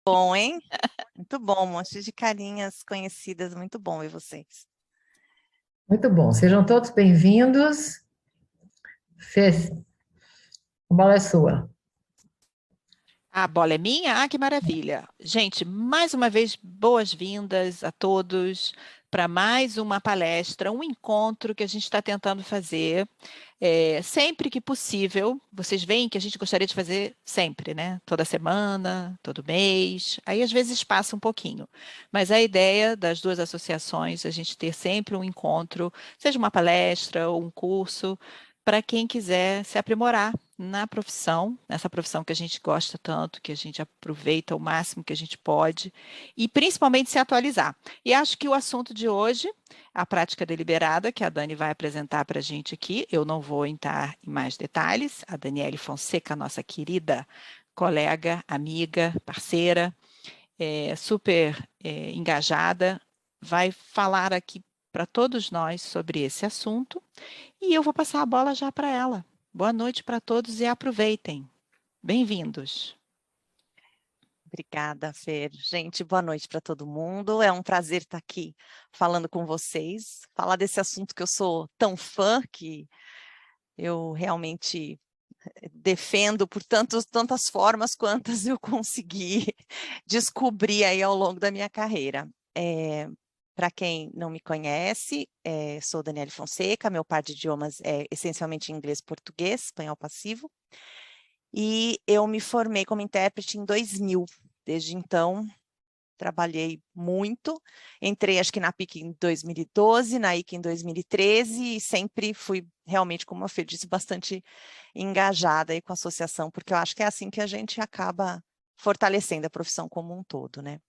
bom, hein? Muito bom, um monte de carinhas conhecidas, muito bom ver vocês. Muito bom. Sejam todos bem-vindos. Fê, a bola é sua. A bola é minha? Ah, que maravilha. Gente, mais uma vez, boas-vindas a todos para mais uma palestra, um encontro que a gente está tentando fazer. Sempre que possível, vocês veem que a gente gostaria de fazer sempre, né? Toda semana, todo mês. Aí, às vezes, passa um pouquinho. Mas a ideia das duas associações, é a gente ter sempre um encontro, seja uma palestra ou um curso, para quem quiser se aprimorar na profissão, nessa profissão que a gente gosta tanto, que a gente aproveita o máximo que a gente pode, e principalmente se atualizar. E acho que o assunto de hoje, a prática deliberada, que a Dani vai apresentar para a gente aqui, eu não vou entrar em mais detalhes, a Daniele Fonseca, nossa querida colega, amiga, parceira, super engajada, vai falar aqui para todos nós sobre esse assunto, e eu vou passar a bola já para ela. Boa noite para todos e aproveitem. Bem-vindos. Obrigada, Fer. Gente, boa noite para todo mundo. É um prazer estar aqui falando com vocês, falar desse assunto que eu sou tão fã, que eu realmente defendo por tantas formas quantas eu consegui descobrir aí ao longo da minha carreira. Para quem não me conhece, sou Daniele Fonseca, meu par de idiomas é essencialmente inglês, português, espanhol passivo, e eu me formei como intérprete em 2000. Desde então, trabalhei muito, entrei acho que na PIC em 2012, na IC em 2013, e sempre fui realmente, como a Fê disse, bastante engajada aí com a associação, porque eu acho que é assim que a gente acaba fortalecendo a profissão como um todo, né?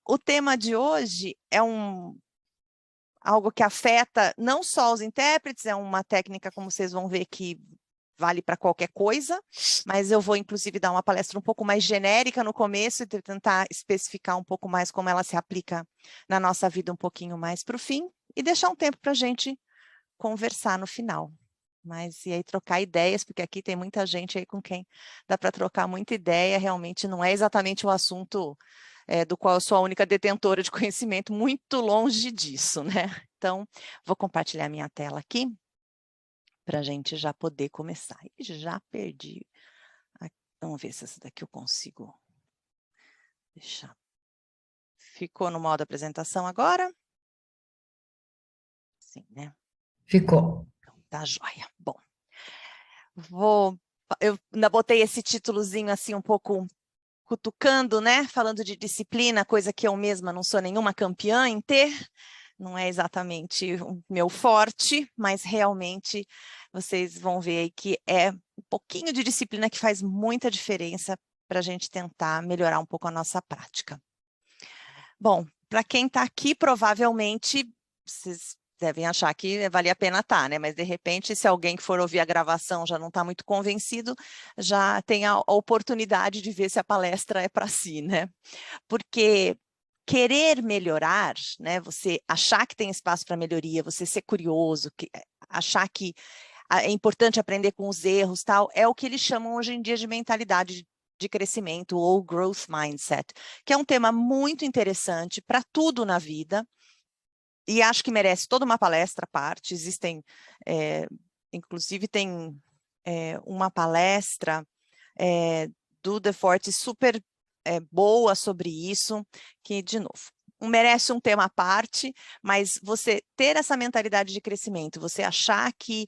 O tema de hoje é algo que afeta não só os intérpretes, é uma técnica, como vocês vão ver, que vale para qualquer coisa, mas eu vou, inclusive, dar uma palestra um pouco mais genérica no começo e tentar especificar um pouco mais como ela se aplica na nossa vida um pouquinho mais para o fim, e deixar um tempo para a gente conversar no final. Mas e aí trocar ideias, porque aqui tem muita gente aí com quem dá para trocar muita ideia, realmente não é exatamente o assunto do qual eu sou a única detentora de conhecimento, muito longe disso, né? Então, vou compartilhar minha tela aqui, para a gente já poder começar. E já perdi. Vamos ver se essa daqui eu consigo deixar. Ficou no modo apresentação agora? Sim, né? Ficou. Então, tá joia. Bom, eu ainda botei esse títulozinho assim um pouco cutucando, né? Falando de disciplina, coisa que eu mesma não sou nenhuma campeã em ter. Não é exatamente o meu forte, mas realmente vocês vão ver aí que é um pouquinho de disciplina que faz muita diferença para a gente tentar melhorar um pouco a nossa prática. Bom, para quem está aqui, provavelmente vocês devem achar que valia a pena estar, né? Mas de repente, se alguém que for ouvir a gravação já não está muito convencido, já tem a oportunidade de ver se a palestra é para si, né? Porque querer melhorar, né? Você achar que tem espaço para melhoria, você ser curioso, achar que é importante aprender com os erros, tal, é o que eles chamam hoje em dia de mentalidade de crescimento ou growth mindset, que é um tema muito interessante para tudo na vida, e acho que merece toda uma palestra à parte. Existem, inclusive tem uma palestra do The Forte super boa sobre isso, que, de novo, merece um tema à parte, mas você ter essa mentalidade de crescimento, você achar que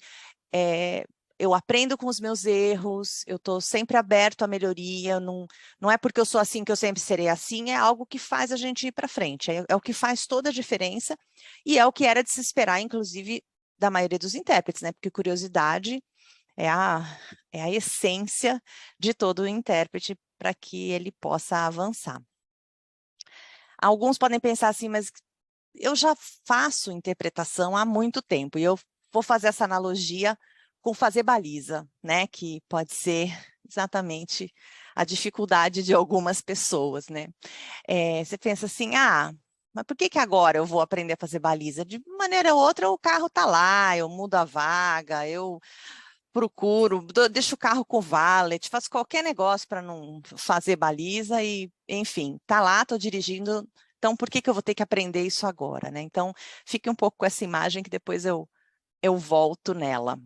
eu aprendo com os meus erros, eu estou sempre aberto à melhoria, não é porque eu sou assim que eu sempre serei assim, é algo que faz a gente ir para frente, é o que faz toda a diferença, e é o que era de se esperar, inclusive, da maioria dos intérpretes, né? Porque curiosidade é a essência de todo o intérprete para que ele possa avançar. Alguns podem pensar assim, mas eu já faço interpretação há muito tempo, e eu vou fazer essa analogia com fazer baliza, né? Que pode ser exatamente a dificuldade de algumas pessoas, né? Você pensa assim, mas por que agora eu vou aprender a fazer baliza? De maneira ou outra, o carro está lá, eu mudo a vaga, eu procuro, deixo o carro com valet, faço qualquer negócio para não fazer baliza e, enfim, tá lá, estou dirigindo, então por que que eu vou ter que aprender isso agora, né? Então, fique um pouco com essa imagem que depois eu volto nela.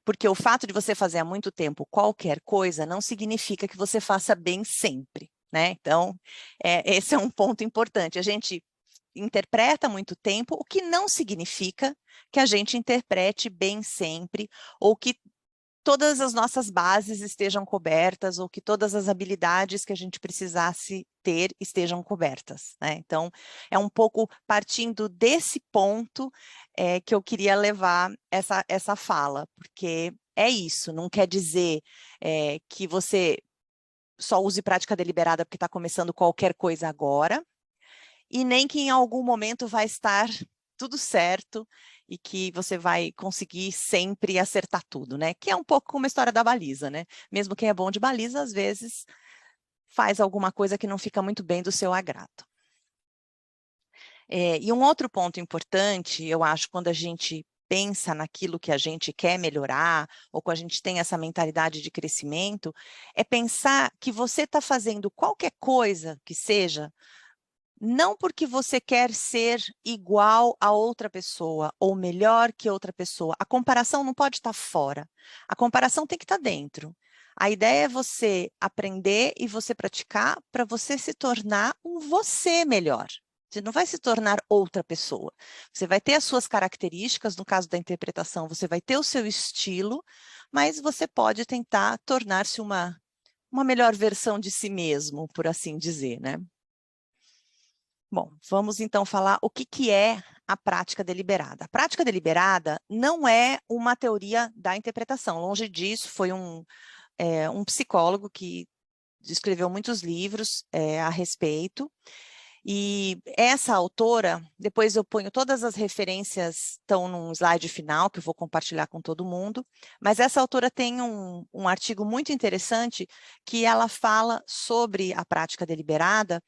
Porque o fato de você fazer há muito tempo qualquer coisa não significa que você faça bem sempre, né? Então, esse é um ponto importante. A gente interpreta há muito tempo, o que não significa que a gente interprete bem sempre, ou que todas as nossas bases estejam cobertas, ou que todas as habilidades que a gente precisasse ter estejam cobertas, né? Então, é um pouco partindo desse ponto que eu queria levar essa fala, porque é isso, não quer dizer que você só use prática deliberada porque está começando qualquer coisa agora, e nem que em algum momento vai estar tudo certo e que você vai conseguir sempre acertar tudo, né? Que é um pouco como a história da baliza, né? Mesmo quem é bom de baliza, às vezes faz alguma coisa que não fica muito bem do seu agrado. E um outro ponto importante, eu acho, quando a gente pensa naquilo que a gente quer melhorar, ou quando a gente tem essa mentalidade de crescimento, é pensar que você está fazendo qualquer coisa que seja, não porque você quer ser igual a outra pessoa ou melhor que outra pessoa. A comparação não pode estar fora. A comparação tem que estar dentro. A ideia é você aprender e você praticar para você se tornar um você melhor. Você não vai se tornar outra pessoa. Você vai ter as suas características, no caso da interpretação, você vai ter o seu estilo, mas você pode tentar tornar-se uma melhor versão de si mesmo, por assim dizer, né? Bom, vamos então falar o que é a prática deliberada. A prática deliberada não é uma teoria da interpretação, longe disso, foi um psicólogo que escreveu muitos livros a respeito, e essa autora, depois eu ponho todas as referências, estão num slide final, que eu vou compartilhar com todo mundo, mas essa autora tem um artigo muito interessante, que ela fala sobre a prática deliberada,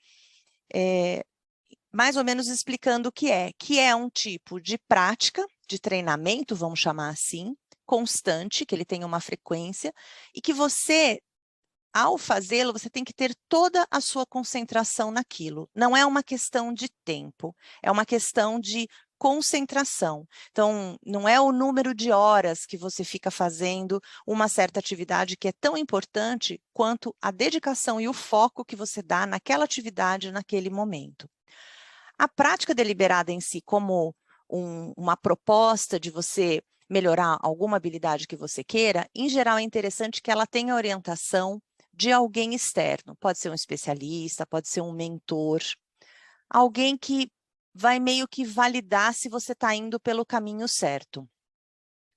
mais ou menos explicando o que é um tipo de prática, de treinamento, vamos chamar assim, constante, que ele tem uma frequência, e que você, ao fazê-lo, você tem que ter toda a sua concentração naquilo. Não é uma questão de tempo, é uma questão de concentração. Então, não é o número de horas que você fica fazendo uma certa atividade que é tão importante quanto a dedicação e o foco que você dá naquela atividade naquele momento. A prática deliberada em si, como uma proposta de você melhorar alguma habilidade que você queira, em geral é interessante que ela tenha orientação de alguém externo. Pode ser um especialista, pode ser um mentor, alguém que vai meio que validar se você está indo pelo caminho certo.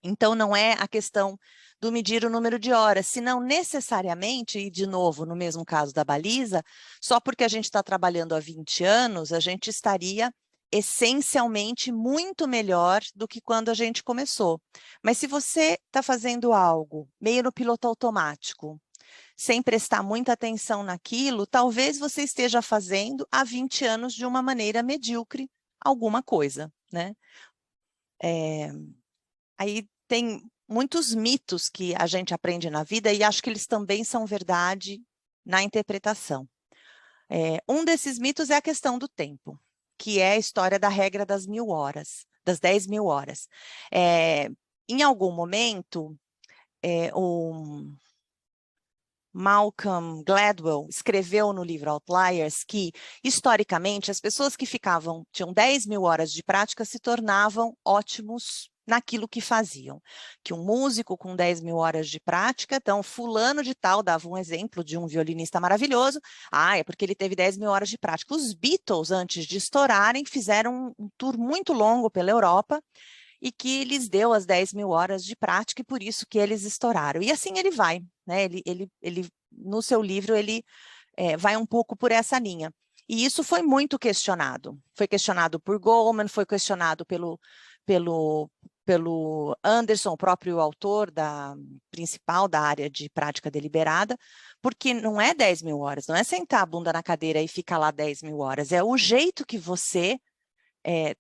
Então, não é a questão do medir o número de horas, senão necessariamente, e de novo, no mesmo caso da baliza, só porque a gente está trabalhando há 20 anos, a gente estaria essencialmente muito melhor do que quando a gente começou. Mas se você está fazendo algo meio no piloto automático, sem prestar muita atenção naquilo, talvez você esteja fazendo há 20 anos de uma maneira medíocre alguma coisa, né? Aí tem muitos mitos que a gente aprende na vida e acho que eles também são verdade na interpretação. Um desses mitos é a questão do tempo, que é a história da regra das 1000 horas, das 10.000 horas. Em algum momento, o Malcolm Gladwell escreveu no livro Outliers que, historicamente, as pessoas que tinham 10.000 horas de prática se tornavam ótimos naquilo que faziam. Que um músico com 10.000 horas de prática, então fulano de tal, dava um exemplo de um violinista maravilhoso, é porque ele teve 10.000 horas de prática. Os Beatles, antes de estourarem, fizeram um tour muito longo pela Europa, e que lhes deu as 10.000 horas de prática, e por isso que eles estouraram. E assim ele vai, né? Ele no seu livro, ele vai um pouco por essa linha. E isso foi muito questionado. Foi questionado por Goleman, foi questionado pelo Anderson, o próprio autor principal da área de prática deliberada, porque não é 10.000 horas, não é sentar a bunda na cadeira e ficar lá 10.000 horas, é o jeito que você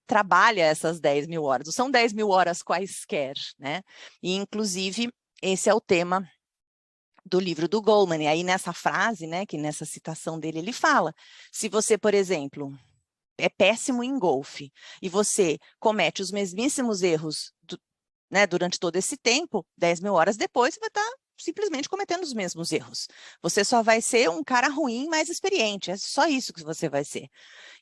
trabalha essas 10 mil horas. Não são 10 mil horas quaisquer, né? E, inclusive, esse é o tema do livro do Goleman. E aí, nessa frase, né, que nessa citação dele, ele fala, se você, por exemplo, é péssimo em golfe, e você comete os mesmíssimos erros né, durante todo esse tempo, 10 mil horas depois, você vai estar simplesmente cometendo os mesmos erros. Você só vai ser um cara ruim, mais experiente, é só isso que você vai ser.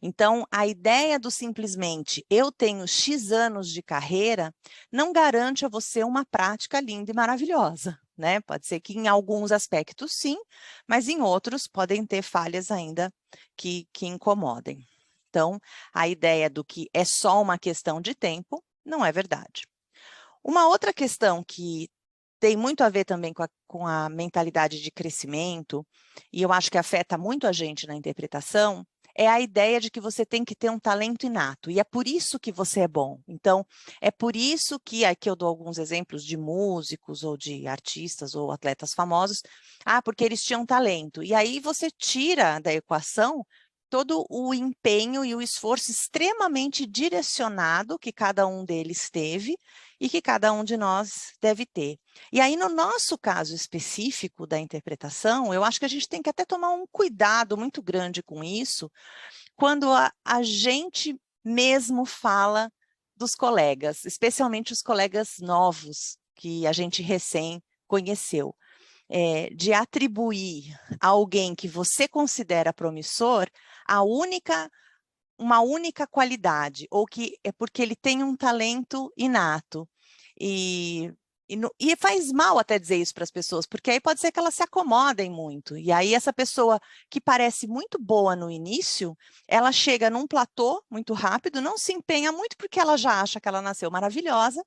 Então, a ideia do simplesmente eu tenho X anos de carreira não garante a você uma prática linda e maravilhosa, né? Pode ser que em alguns aspectos sim, mas em outros podem ter falhas ainda que incomodem. Então, a ideia do que é só uma questão de tempo não é verdade. Uma outra questão que tem muito a ver também com a mentalidade de crescimento, e eu acho que afeta muito a gente na interpretação, é a ideia de que você tem que ter um talento inato, e é por isso que você é bom. Então, é por isso que, aqui eu dou alguns exemplos de músicos, ou de artistas, ou atletas famosos, porque eles tinham talento. E aí você tira da equação todo o empenho e o esforço extremamente direcionado que cada um deles teve e que cada um de nós deve ter. E aí, no nosso caso específico da interpretação, eu acho que a gente tem que até tomar um cuidado muito grande com isso, quando a gente mesmo fala dos colegas, especialmente os colegas novos que a gente recém conheceu. De atribuir a alguém que você considera promissor uma única qualidade, ou que é porque ele tem um talento inato. E faz mal até dizer isso para as pessoas, porque aí pode ser que elas se acomodem muito. E aí essa pessoa que parece muito boa no início, ela chega num platô muito rápido, não se empenha muito porque ela já acha que ela nasceu maravilhosa.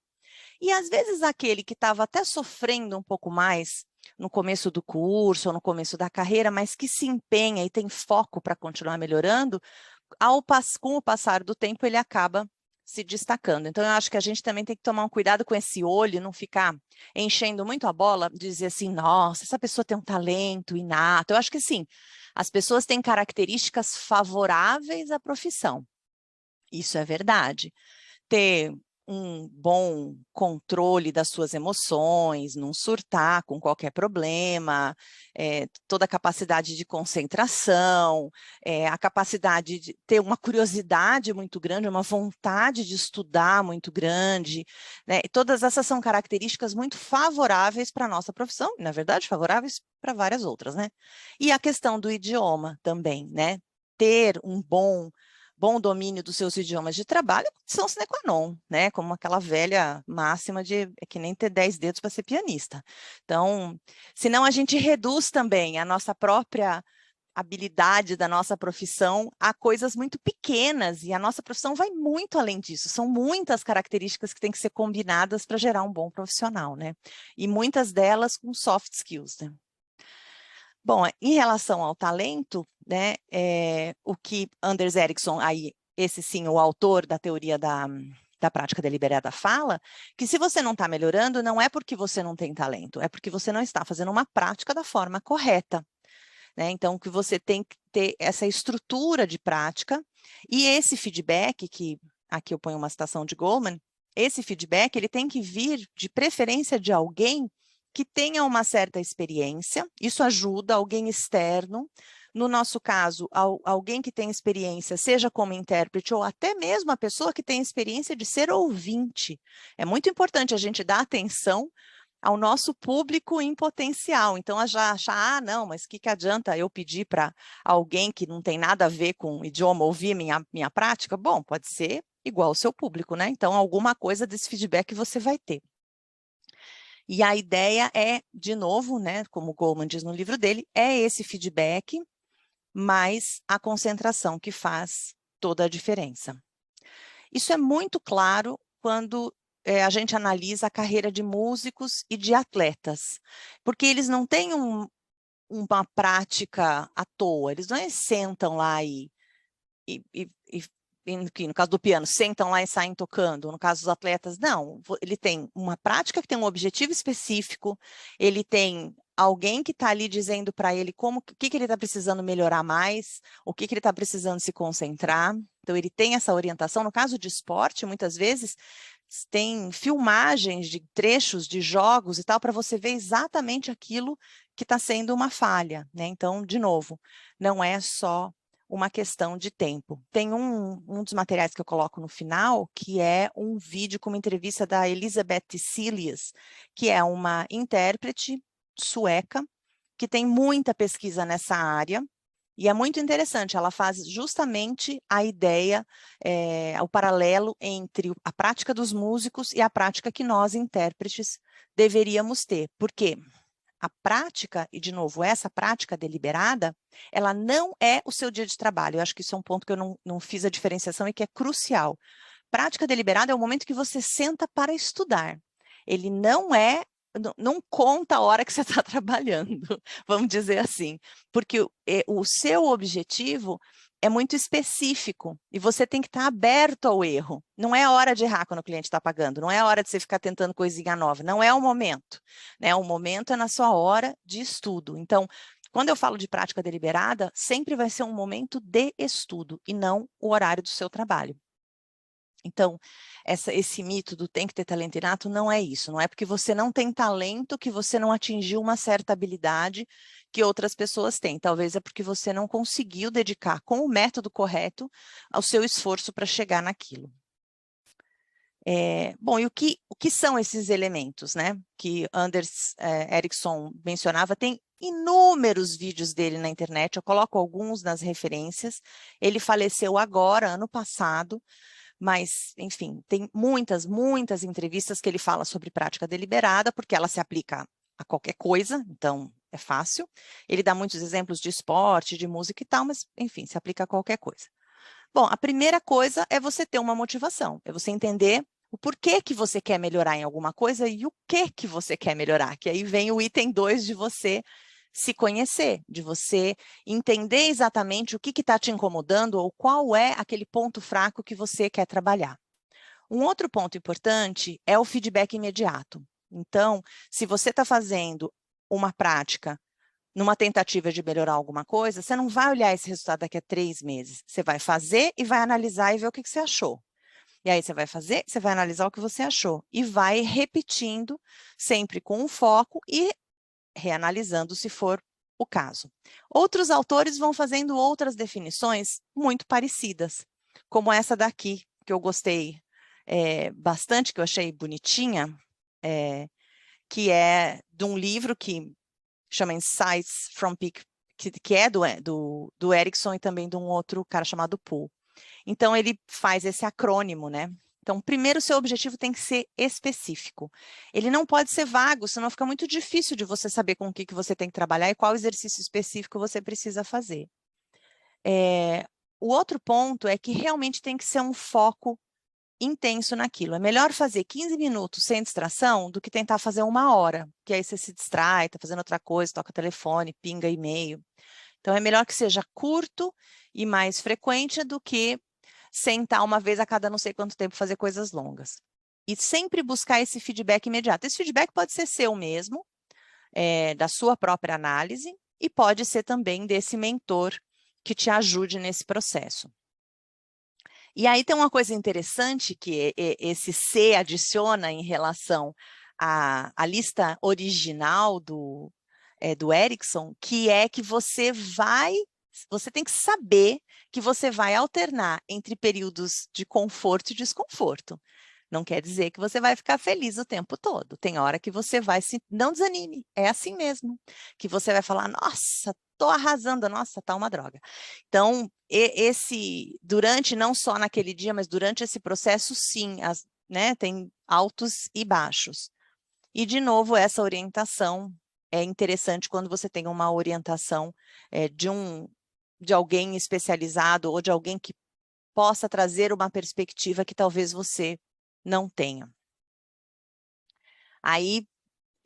E às vezes aquele que estava até sofrendo um pouco mais no começo do curso ou no começo da carreira, mas que se empenha e tem foco para continuar melhorando, com o passar do tempo ele acaba se destacando. Então eu acho que a gente também tem que tomar um cuidado com esse olho, não ficar enchendo muito a bola, dizer assim, nossa, essa pessoa tem um talento inato. Eu acho que sim, as pessoas têm características favoráveis à profissão. Isso é verdade. Ter um bom controle das suas emoções, não surtar com qualquer problema, toda a capacidade de concentração, a capacidade de ter uma curiosidade muito grande, uma vontade de estudar muito grande, né? Todas essas são características muito favoráveis para a nossa profissão, e, na verdade, favoráveis para várias outras, né? E a questão do idioma também, né? Ter um bom domínio dos seus idiomas de trabalho é condição sine qua non, né? Como aquela velha máxima de é que nem ter 10 dedos para ser pianista. Então, senão a gente reduz também a nossa própria habilidade da nossa profissão a coisas muito pequenas, e a nossa profissão vai muito além disso. São muitas características que têm que ser combinadas para gerar um bom profissional, né? E muitas delas com soft skills, né? Bom, em relação ao talento, né, o que Anders Ericsson, aí, esse sim, o autor da teoria da prática deliberada, fala, que se você não está melhorando, não é porque você não tem talento, é porque você não está fazendo uma prática da forma correta, né? Então, que você tem que ter essa estrutura de prática, e esse feedback, que aqui eu ponho uma citação de Goleman, esse feedback ele tem que vir de preferência de alguém que tenha uma certa experiência, isso ajuda alguém externo, no nosso caso, alguém que tem experiência, seja como intérprete ou até mesmo a pessoa que tem experiência de ser ouvinte. É muito importante a gente dar atenção ao nosso público em potencial. Então, a já achar, não, mas o que adianta eu pedir para alguém que não tem nada a ver com o idioma ouvir minha prática? Bom, pode ser igual ao seu público, né? Então, alguma coisa desse feedback você vai ter. E a ideia é, de novo, né, como o Goleman diz no livro dele, é esse feedback mais a concentração que faz toda a diferença. Isso é muito claro quando a gente analisa a carreira de músicos e de atletas, porque eles não têm uma prática à toa, eles não sentam lá no caso do piano, sentam lá e saem tocando. No caso dos atletas, não. Ele tem uma prática que tem um objetivo específico, ele tem alguém que está ali dizendo para ele o que ele está precisando melhorar mais, o que ele está precisando se concentrar. Então, ele tem essa orientação. No caso de esporte, muitas vezes, tem filmagens de trechos de jogos e tal, para você ver exatamente aquilo que está sendo uma falha, né? Então, de novo, não é só uma questão de tempo. Tem um dos materiais que eu coloco no final, que é um vídeo com uma entrevista da Elisabeth Tiselius, que é uma intérprete sueca, que tem muita pesquisa nessa área, e é muito interessante, ela faz justamente a ideia, o paralelo entre a prática dos músicos e a prática que nós, intérpretes, deveríamos ter. Por quê? A prática, e de novo, essa prática deliberada, ela não é o seu dia de trabalho. Eu acho que isso é um ponto que eu não fiz a diferenciação e que é crucial. Prática deliberada é o momento que você senta para estudar. Ele não conta a hora que você está trabalhando, vamos dizer assim, porque o seu objetivo é muito específico e você tem que estar aberto ao erro. Não é hora de errar quando o cliente está pagando, não é hora de você ficar tentando coisinha nova, não é o momento, né? O momento é na sua hora de estudo. Então, quando eu falo de prática deliberada, sempre vai ser um momento de estudo e não o horário do seu trabalho. Então, esse mito do tem que ter talento inato não é isso, não é porque você não tem talento que você não atingiu uma certa habilidade que outras pessoas têm, talvez é porque você não conseguiu dedicar com o método correto ao seu esforço para chegar naquilo. Bom, e o que são esses elementos, né? Que Anders Ericsson mencionava, tem inúmeros vídeos dele na internet, eu coloco alguns nas referências, ele faleceu agora, ano passado, mas, enfim, tem muitas entrevistas que ele fala sobre prática deliberada, porque ela se aplica a qualquer coisa, então é fácil. Ele dá muitos exemplos de esporte, de música e tal, mas, enfim, se aplica a qualquer coisa. Bom, a primeira coisa é você ter uma motivação, é você entender o porquê que você quer melhorar em alguma coisa e o que você quer melhorar, que aí vem o item 2 de você se conhecer, de você entender exatamente o que está te incomodando ou qual é aquele ponto fraco que você quer trabalhar. Um outro ponto importante é o feedback imediato. Então, se você está fazendo uma prática numa tentativa de melhorar alguma coisa, você não vai olhar esse resultado daqui a 3 meses. Você vai fazer e vai analisar e ver o que você achou. E aí você vai fazer, você vai analisar o que você achou. E vai repetindo, sempre com um foco e reanalisando se for o caso. Outros autores vão fazendo outras definições muito parecidas, como essa daqui, que eu gostei bastante, que eu achei bonitinha, que é de um livro que chama Insights from Peak, que é do Ericsson e também de um outro cara chamado Poole. Então, ele faz esse acrônimo, né? Então, primeiro, seu objetivo tem que ser específico. Ele não pode ser vago, senão fica muito difícil de você saber com o que você tem que trabalhar e qual exercício específico você precisa fazer. O outro ponto é que realmente tem que ser um foco intenso naquilo. É melhor fazer 15 minutos sem distração do que tentar fazer 1 hora, que aí você se distrai, está fazendo outra coisa, toca telefone, pinga e-mail. Então, é melhor que seja curto e mais frequente do que sentar uma vez a cada não sei quanto tempo fazer coisas longas. E sempre buscar esse feedback imediato. Esse feedback pode ser seu mesmo, da sua própria análise, e pode ser também desse mentor que te ajude nesse processo. E aí tem uma coisa interessante que esse C adiciona em relação à lista original do Ericsson, que é que você tem que saber que você vai alternar entre períodos de conforto e desconforto. Não quer dizer que você vai ficar feliz o tempo todo. Tem hora que você vai não desanime, é assim mesmo. Que você vai falar, nossa, tô arrasando, nossa, tá uma droga. Então, durante, não só naquele dia, mas durante esse processo, sim, né, tem altos e baixos. E, de novo, essa orientação é interessante quando você tem uma orientação de alguém especializado ou de alguém que possa trazer uma perspectiva que talvez você não tenha. Aí,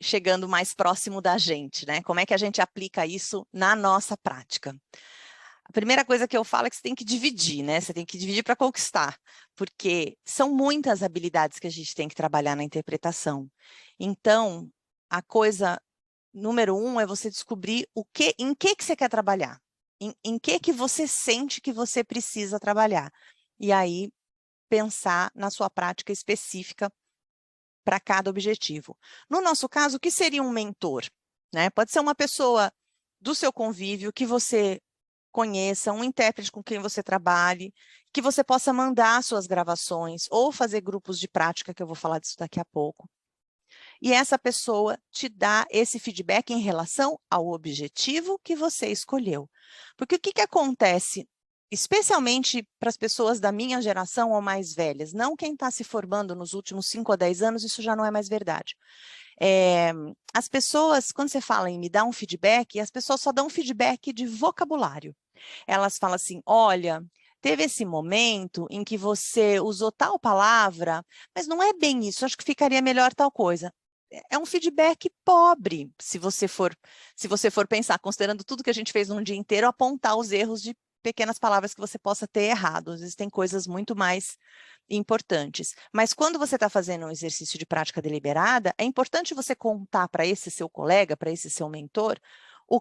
chegando mais próximo da gente, né? Como é que a gente aplica isso na nossa prática? A primeira coisa que eu falo é que você tem que dividir, né? Você tem que dividir para conquistar, porque são muitas habilidades que a gente tem que trabalhar na interpretação. Então, a coisa número 1 é você descobrir em que você quer trabalhar. Em que você sente que você precisa trabalhar. E aí, pensar na sua prática específica para cada objetivo. No nosso caso, o que seria um mentor? Né? Pode ser uma pessoa do seu convívio que você conheça, um intérprete com quem você trabalhe, que você possa mandar suas gravações ou fazer grupos de prática, que eu vou falar disso daqui a pouco. E essa pessoa te dá esse feedback em relação ao objetivo que você escolheu. Porque o que acontece, especialmente para as pessoas da minha geração ou mais velhas, não quem está se formando nos últimos 5 a 10 anos, isso já não é mais verdade. As pessoas, quando você fala em me dar um feedback, as pessoas só dão um feedback de vocabulário. Elas falam assim, olha, teve esse momento em que você usou tal palavra, mas não é bem isso, acho que ficaria melhor tal coisa. É um feedback pobre, se você for pensar, considerando tudo que a gente fez num dia inteiro, apontar os erros de pequenas palavras que você possa ter errado. Existem coisas muito mais importantes. Mas quando você está fazendo um exercício de prática deliberada, é importante você contar para esse seu colega, para esse seu mentor, no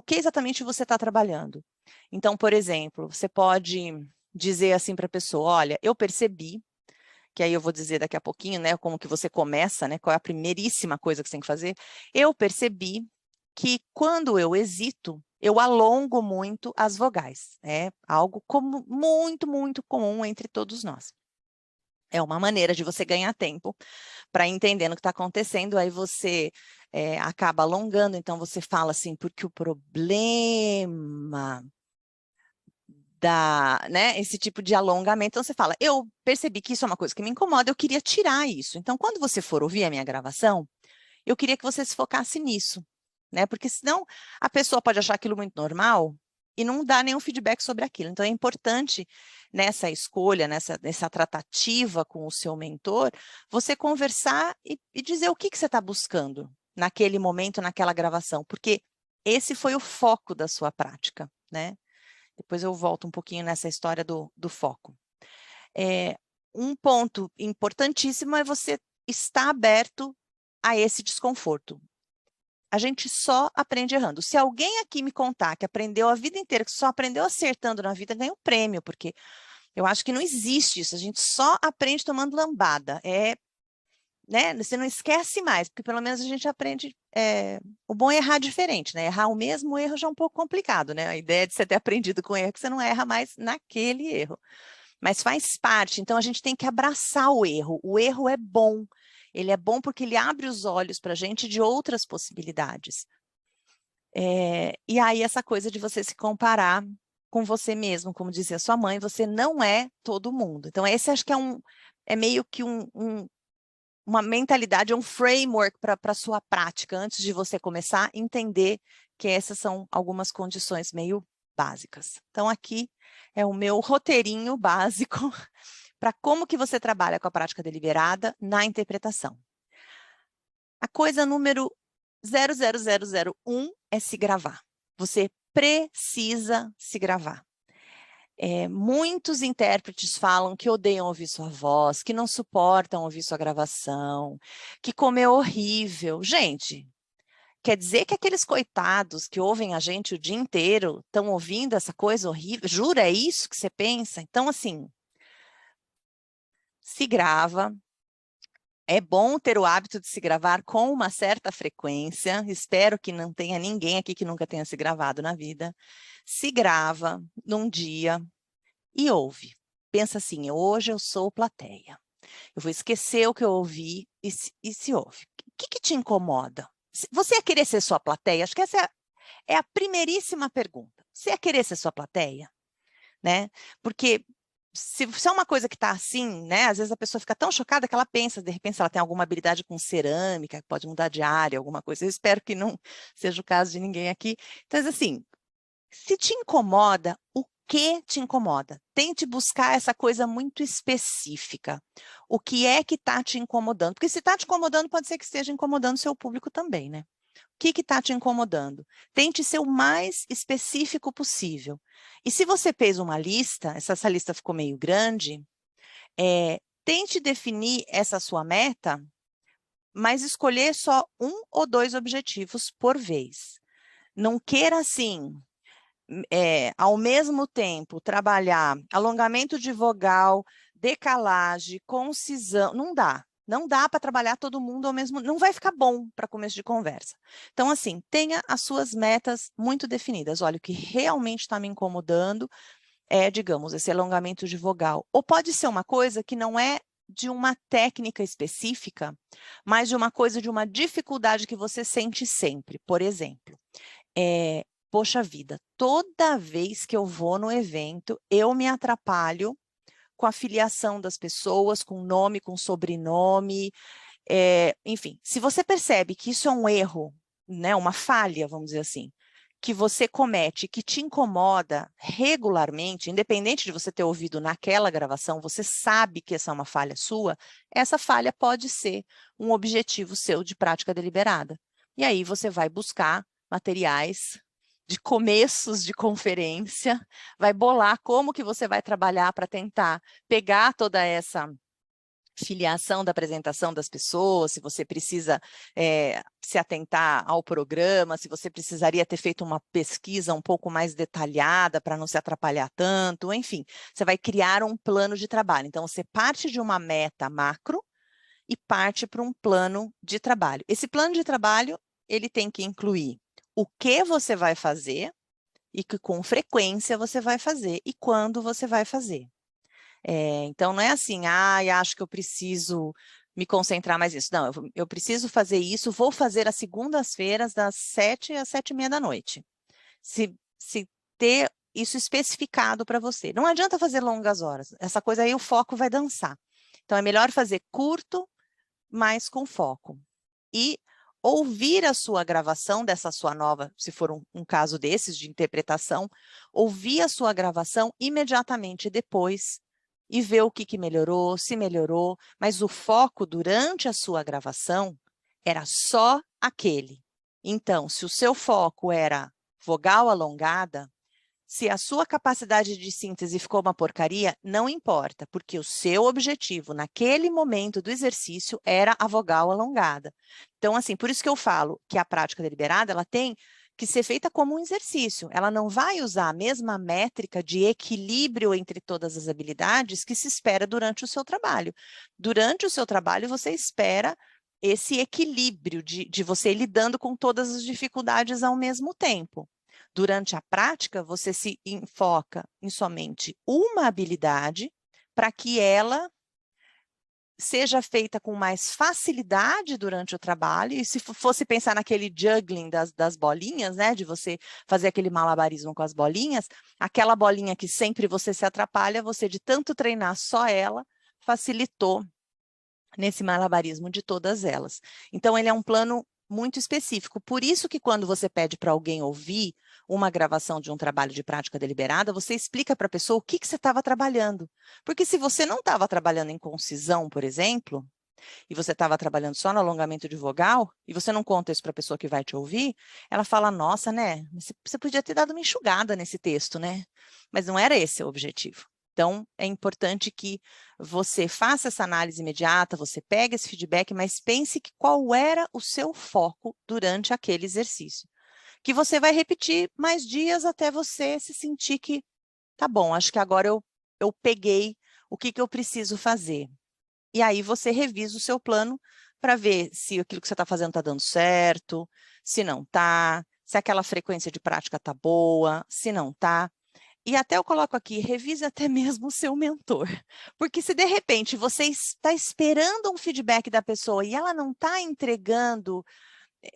que exatamente você está trabalhando. Então, por exemplo, você pode dizer assim para a pessoa, olha, eu percebi, que aí eu vou dizer daqui a pouquinho, né, como que você começa, né, qual é a primeiríssima coisa que você tem que fazer. Eu percebi que quando eu hesito, eu alongo muito as vogais. É algo muito, muito comum entre todos nós. É uma maneira de você ganhar tempo para entender o que está acontecendo, aí você acaba alongando, então você fala assim, porque o problema né, esse tipo de alongamento, então você fala, eu percebi que isso é uma coisa que me incomoda, eu queria tirar isso. Então, quando você for ouvir a minha gravação, eu queria que você se focasse nisso, né? Porque senão a pessoa pode achar aquilo muito normal e não dar nenhum feedback sobre aquilo. Então, é importante nessa escolha, nessa tratativa com o seu mentor, você conversar e dizer o que você está buscando naquele momento, naquela gravação, porque esse foi o foco da sua prática, né? Depois eu volto um pouquinho nessa história do foco. Um ponto importantíssimo é você estar aberto a esse desconforto. A gente só aprende errando. Se alguém aqui me contar que aprendeu a vida inteira, que só aprendeu acertando na vida, ganha um prêmio, porque eu acho que não existe isso. A gente só aprende tomando lambada. Né? Você não esquece mais, porque pelo menos a gente aprende. O bom é errar diferente, né? Errar o mesmo erro já é um pouco complicado, né? A ideia de você ter aprendido com erro é que você não erra mais naquele erro. Mas faz parte, então a gente tem que abraçar o erro. O erro é bom. Ele é bom porque ele abre os olhos para a gente de outras possibilidades. E aí essa coisa de você se comparar com você mesmo, como dizia sua mãe, você não é todo mundo. Então esse acho que é meio que uma mentalidade, um framework para a sua prática, antes de você começar a entender que essas são algumas condições meio básicas. Então, aqui é o meu roteirinho básico para como que você trabalha com a prática deliberada na interpretação. A coisa número 00001 é se gravar. Você precisa se gravar. Muitos intérpretes falam que odeiam ouvir sua voz, que não suportam ouvir sua gravação, que como é horrível. Gente, quer dizer que aqueles coitados que ouvem a gente o dia inteiro estão ouvindo essa coisa horrível? Jura, é isso que você pensa? Então, assim, se grava. É bom ter o hábito de se gravar com uma certa frequência. Espero que não tenha ninguém aqui que nunca tenha se gravado na vida. Se grava num dia e ouve. Pensa assim, hoje eu sou plateia. Eu vou esquecer o que eu ouvi e se ouve. O que te incomoda? Você ia querer ser sua plateia? Acho que essa é a primeiríssima pergunta. Você ia querer ser sua plateia? Né? Porque se é uma coisa que está assim, né? Às vezes a pessoa fica tão chocada que ela pensa, de repente, se ela tem alguma habilidade com cerâmica, pode mudar de área, alguma coisa. Eu espero que não seja o caso de ninguém aqui. Então, assim, se te incomoda, o que te incomoda? Tente buscar essa coisa muito específica. O que é que está te incomodando? Porque se está te incomodando, pode ser que esteja incomodando o seu público também, né? O que está te incomodando? Tente ser o mais específico possível. E se você fez uma lista, essa lista ficou meio grande, tente definir essa sua meta mas escolher só 1 ou 2 objetivos por vez. Não queira, assim, ao mesmo tempo, trabalhar alongamento de vogal, decalagem, concisão, não dá. Não dá para trabalhar todo mundo ao mesmo tempo, não vai ficar bom para começo de conversa. Então, assim, tenha as suas metas muito definidas. Olha, o que realmente está me incomodando é, digamos, esse alongamento de vogal. Ou pode ser uma coisa que não é de uma técnica específica, mas de uma coisa, de uma dificuldade que você sente sempre. Por exemplo, poxa vida, toda vez que eu vou no evento, eu me atrapalho com a filiação das pessoas, com nome, com sobrenome, enfim. Se você percebe que isso é um erro, né, uma falha, vamos dizer assim, que você comete, que te incomoda regularmente, independente de você ter ouvido naquela gravação, você sabe que essa é uma falha sua, essa falha pode ser um objetivo seu de prática deliberada. E aí você vai buscar materiais de começos de conferência, vai bolar como que você vai trabalhar para tentar pegar toda essa filiação da apresentação das pessoas, se você precisa se atentar ao programa, se você precisaria ter feito uma pesquisa um pouco mais detalhada para não se atrapalhar tanto, enfim, você vai criar um plano de trabalho. Então, você parte de uma meta macro e parte para um plano de trabalho. Esse plano de trabalho, ele tem que incluir o que você vai fazer e que com frequência você vai fazer e quando você vai fazer. Então, não é assim, acho que eu preciso me concentrar mais nisso. Não, eu preciso fazer isso, vou fazer às segundas-feiras, das 7 às 7h30 da noite. Se ter isso especificado para você. Não adianta fazer longas horas. Essa coisa aí, o foco vai dançar. Então, é melhor fazer curto, mas com foco. E ouvir a sua gravação dessa sua nova, se for um caso desses de interpretação, ouvir a sua gravação imediatamente depois e ver o que melhorou, se melhorou, mas o foco durante a sua gravação era só aquele. Então, se o seu foco era vogal alongada, se a sua capacidade de síntese ficou uma porcaria, não importa, porque o seu objetivo naquele momento do exercício era a vogal alongada. Então, assim, por isso que eu falo que a prática deliberada, ela tem que ser feita como um exercício. Ela não vai usar a mesma métrica de equilíbrio entre todas as habilidades que se espera durante o seu trabalho. Durante o seu trabalho, você espera esse equilíbrio de você ir lidando com todas as dificuldades ao mesmo tempo. Durante a prática, você se enfoca em somente uma habilidade para que ela seja feita com mais facilidade durante o trabalho, e se fosse pensar naquele juggling das bolinhas, né, de você fazer aquele malabarismo com as bolinhas, aquela bolinha que sempre você se atrapalha, você de tanto treinar só ela, facilitou nesse malabarismo de todas elas. Então, ele é um plano muito específico. Por isso que quando você pede para alguém ouvir uma gravação de um trabalho de prática deliberada, você explica para a pessoa o que você estava trabalhando. Porque se você não estava trabalhando em concisão, por exemplo, e você estava trabalhando só no alongamento de vogal, e você não conta isso para a pessoa que vai te ouvir, ela fala, nossa, né, você podia ter dado uma enxugada nesse texto, né? Mas não era esse o objetivo. Então, é importante que você faça essa análise imediata, você pegue esse feedback, mas pense que qual era o seu foco durante aquele exercício. Que você vai repetir mais dias até você se sentir que, tá bom, acho que agora eu peguei o que eu preciso fazer. E aí você revisa o seu plano para ver se aquilo que você está fazendo está dando certo, se não está, se aquela frequência de prática está boa, se não está. E até eu coloco aqui, revise até mesmo o seu mentor. Porque se de repente você está esperando um feedback da pessoa e ela não está entregando,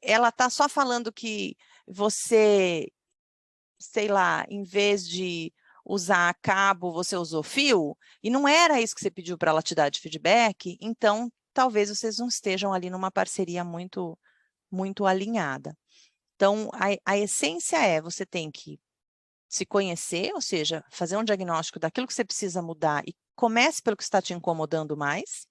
ela está só falando que você, sei lá, em vez de usar cabo, você usou fio, e não era isso que você pediu para ela te dar de feedback, então talvez vocês não estejam ali numa parceria muito, muito alinhada. Então, a essência é, você tem que se conhecer, ou seja, fazer um diagnóstico daquilo que você precisa mudar e comece pelo que está te incomodando mais.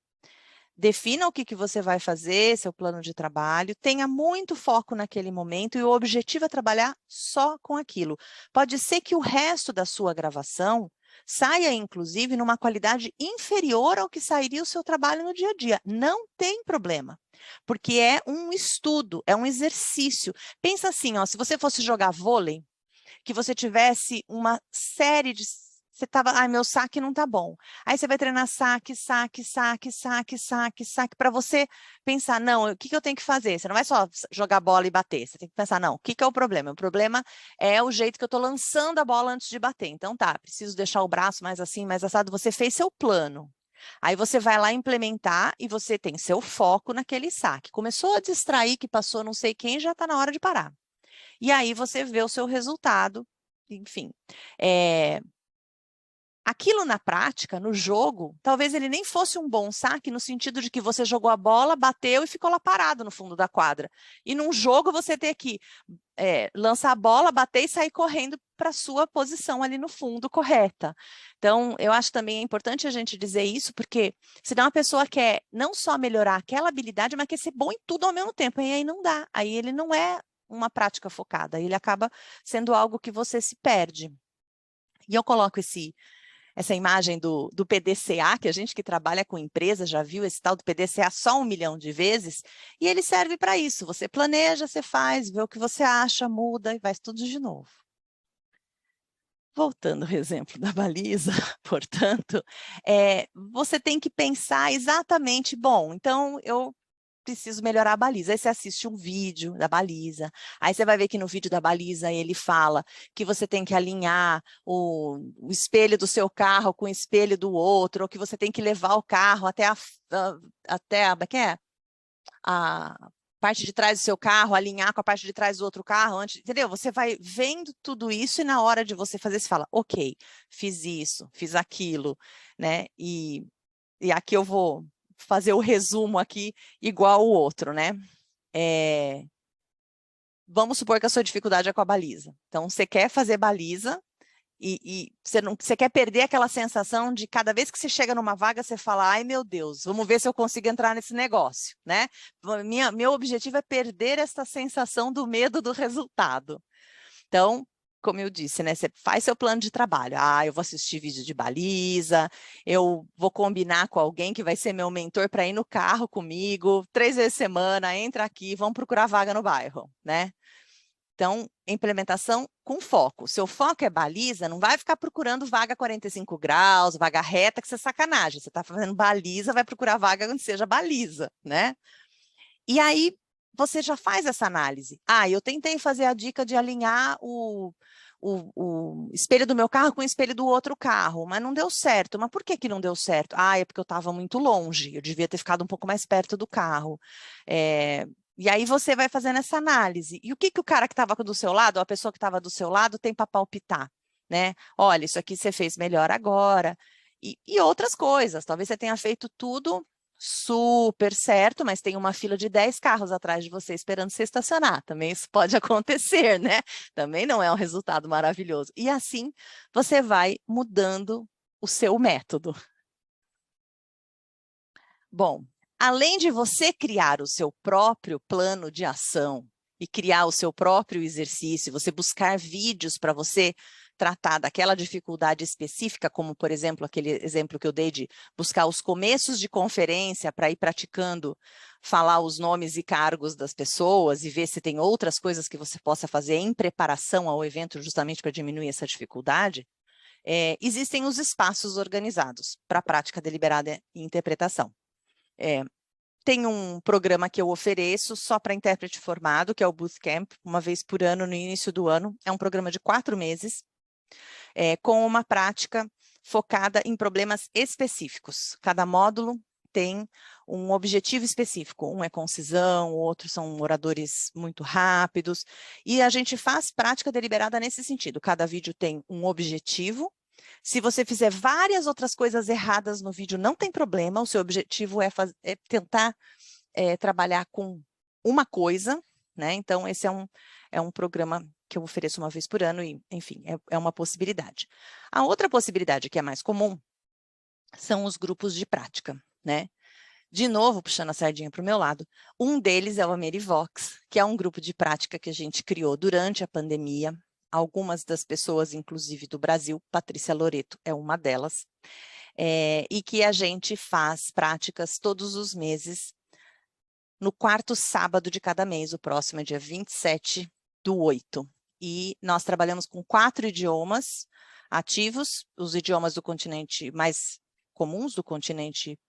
Defina o que você vai fazer, seu plano de trabalho, tenha muito foco naquele momento e o objetivo é trabalhar só com aquilo. Pode ser que o resto da sua gravação saia, inclusive, numa qualidade inferior ao que sairia o seu trabalho no dia a dia. Não tem problema. porque é um estudo, é um exercício. Pensa assim, ó, se você fosse jogar vôlei, que você tivesse uma série de... Você estava, ai, meu saque não tá bom. Aí você vai treinar saque, saque, saque, saque, saque, saque, para você pensar, não, o que eu tenho que fazer? Você não vai só jogar bola e bater, você tem que pensar, não, o que é o problema? O problema é o jeito que eu estou lançando a bola antes de bater. Então tá, preciso deixar o braço mais assim, mais assado. Você fez seu plano. Aí você vai lá implementar e você tem seu foco naquele saque. Começou a distrair que passou não sei quem, já está na hora de parar. E aí você vê o seu resultado, enfim. Aquilo na prática, no jogo, talvez ele nem fosse um bom saque no sentido de que você jogou a bola, bateu e ficou lá parado no fundo da quadra. E num jogo você tem que lançar a bola, bater e sair correndo para a sua posição ali no fundo correta. Então, eu acho também importante a gente dizer isso, porque senão a pessoa quer não só melhorar aquela habilidade, mas quer ser bom em tudo ao mesmo tempo. E aí não dá. Aí ele não é uma prática focada. Aí ele acaba sendo algo que você se perde. E eu coloco essa imagem do PDCA, que a gente que trabalha com empresas já viu esse tal do PDCA só 1 milhão de vezes, e ele serve para isso. Você planeja, você faz, vê o que você acha, muda e vai tudo de novo. Voltando ao exemplo da baliza, portanto, você tem que pensar exatamente, bom, então eu preciso melhorar a baliza. Aí você assiste um vídeo da baliza, aí você vai ver que no vídeo da baliza ele fala que você tem que alinhar o espelho do seu carro com o espelho do outro, ou que você tem que levar o carro até a parte de trás do seu carro, alinhar com a parte de trás do outro carro, antes, entendeu? Você vai vendo tudo isso e na hora de você fazer, você fala, ok, fiz isso, fiz aquilo, né? E aqui eu vou fazer o resumo aqui igual o outro, né? Vamos supor que a sua dificuldade é com a baliza. Então, você quer fazer baliza e você quer perder aquela sensação de cada vez que você chega numa vaga, você fala, ai meu Deus, vamos ver se eu consigo entrar nesse negócio, né? Meu objetivo é perder essa sensação do medo do resultado. Então, como eu disse, né? Você faz seu plano de trabalho. Ah, eu vou assistir vídeo de baliza, eu vou combinar com alguém que vai ser meu mentor para ir no carro comigo, 3 vezes por semana, entra aqui, vamos procurar vaga no bairro, né? Então, implementação com foco. Seu foco é baliza, não vai ficar procurando vaga 45 graus, vaga reta, que isso é sacanagem. Você está fazendo baliza, vai procurar vaga onde seja baliza, né? E aí, você já faz essa análise. Ah, eu tentei fazer a dica de alinhar o espelho do meu carro com o espelho do outro carro, mas não deu certo. Mas por que que não deu certo? Ah, é porque eu estava muito longe, eu devia ter ficado um pouco mais perto do carro. E aí você vai fazendo essa análise. E o que que o cara que estava do seu lado, ou a pessoa que estava do seu lado, tem para palpitar, né? Olha, isso aqui você fez melhor agora. E outras coisas. Talvez você tenha feito tudo super certo, mas tem uma fila de 10 carros atrás de você esperando você estacionar. Também isso pode acontecer, né? Também não é um resultado maravilhoso. E assim você vai mudando o seu método. Bom, além de você criar o seu próprio plano de ação e criar o seu próprio exercício, você buscar vídeos para você tratar daquela dificuldade específica, como, por exemplo, aquele exemplo que eu dei de buscar os começos de conferência para ir praticando falar os nomes e cargos das pessoas e ver se tem outras coisas que você possa fazer em preparação ao evento justamente para diminuir essa dificuldade, existem os espaços organizados para prática deliberada e interpretação. Tem um programa que eu ofereço só para intérprete formado, que é o Bootcamp, uma vez por ano, no início do ano. É um programa de 4 meses, com uma prática focada em problemas específicos. Cada módulo tem um objetivo específico. Um é concisão, o outro são oradores muito rápidos. E a gente faz prática deliberada nesse sentido. Cada vídeo tem um objetivo. Se você fizer várias outras coisas erradas no vídeo, não tem problema. O seu objetivo é tentar trabalhar com uma coisa, né? Então, esse é um programa que eu ofereço uma vez por ano e, enfim, é uma possibilidade. A outra possibilidade que é mais comum são os grupos de prática, né? De novo, puxando a sardinha para o meu lado, um deles é o Amerivox, que é um grupo de prática que a gente criou durante a pandemia. Algumas das pessoas, inclusive do Brasil, Patrícia Loreto é uma delas, e que a gente faz práticas todos os meses no 4º sábado de cada mês. O próximo é dia 27/8. E nós trabalhamos com 4 idiomas ativos, os idiomas do continente mais comuns do continente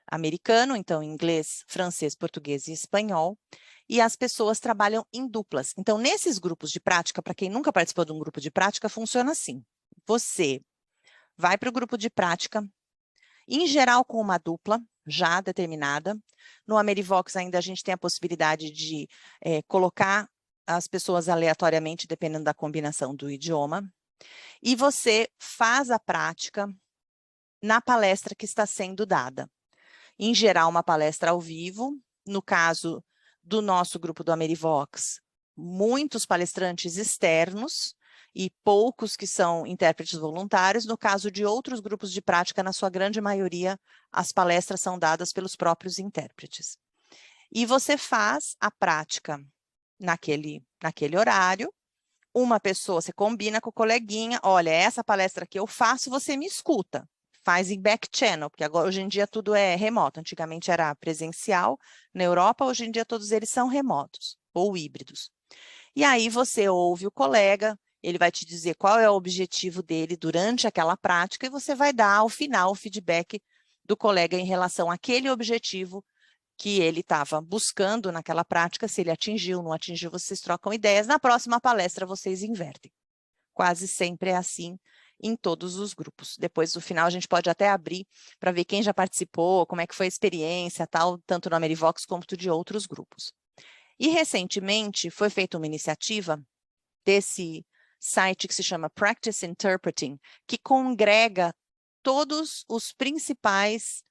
americano, então inglês, francês, português e espanhol, e as pessoas trabalham em duplas. Então, nesses grupos de prática, para quem nunca participou de um grupo de prática, funciona assim. Você vai para o grupo de prática, em geral com uma dupla já determinada. No Amerivox ainda a gente tem a possibilidade de colocar as pessoas aleatoriamente, dependendo da combinação do idioma. E você faz a prática na palestra que está sendo dada. Em geral, uma palestra ao vivo. No caso do nosso grupo do Amerivox, muitos palestrantes externos e poucos que são intérpretes voluntários. No caso de outros grupos de prática, na sua grande maioria, as palestras são dadas pelos próprios intérpretes. E você faz a prática naquele horário. Uma pessoa, você combina com o coleguinha, olha, essa palestra que eu faço, você me escuta. Faz em back channel, porque agora, hoje em dia tudo é remoto. Antigamente era presencial na Europa, hoje em dia todos eles são remotos ou híbridos. E aí você ouve o colega, ele vai te dizer qual é o objetivo dele durante aquela prática e você vai dar ao final o feedback do colega em relação àquele objetivo que ele estava buscando naquela prática. Se ele atingiu, não atingiu, vocês trocam ideias. Na próxima palestra vocês invertem. Quase sempre é assim em todos os grupos. Depois, no final, a gente pode até abrir para ver quem já participou, como é que foi a experiência, tal, tanto no Amerivox quanto de outros grupos. E, recentemente, foi feita uma iniciativa desse site que se chama Practice Interpreting, que congrega todos os principais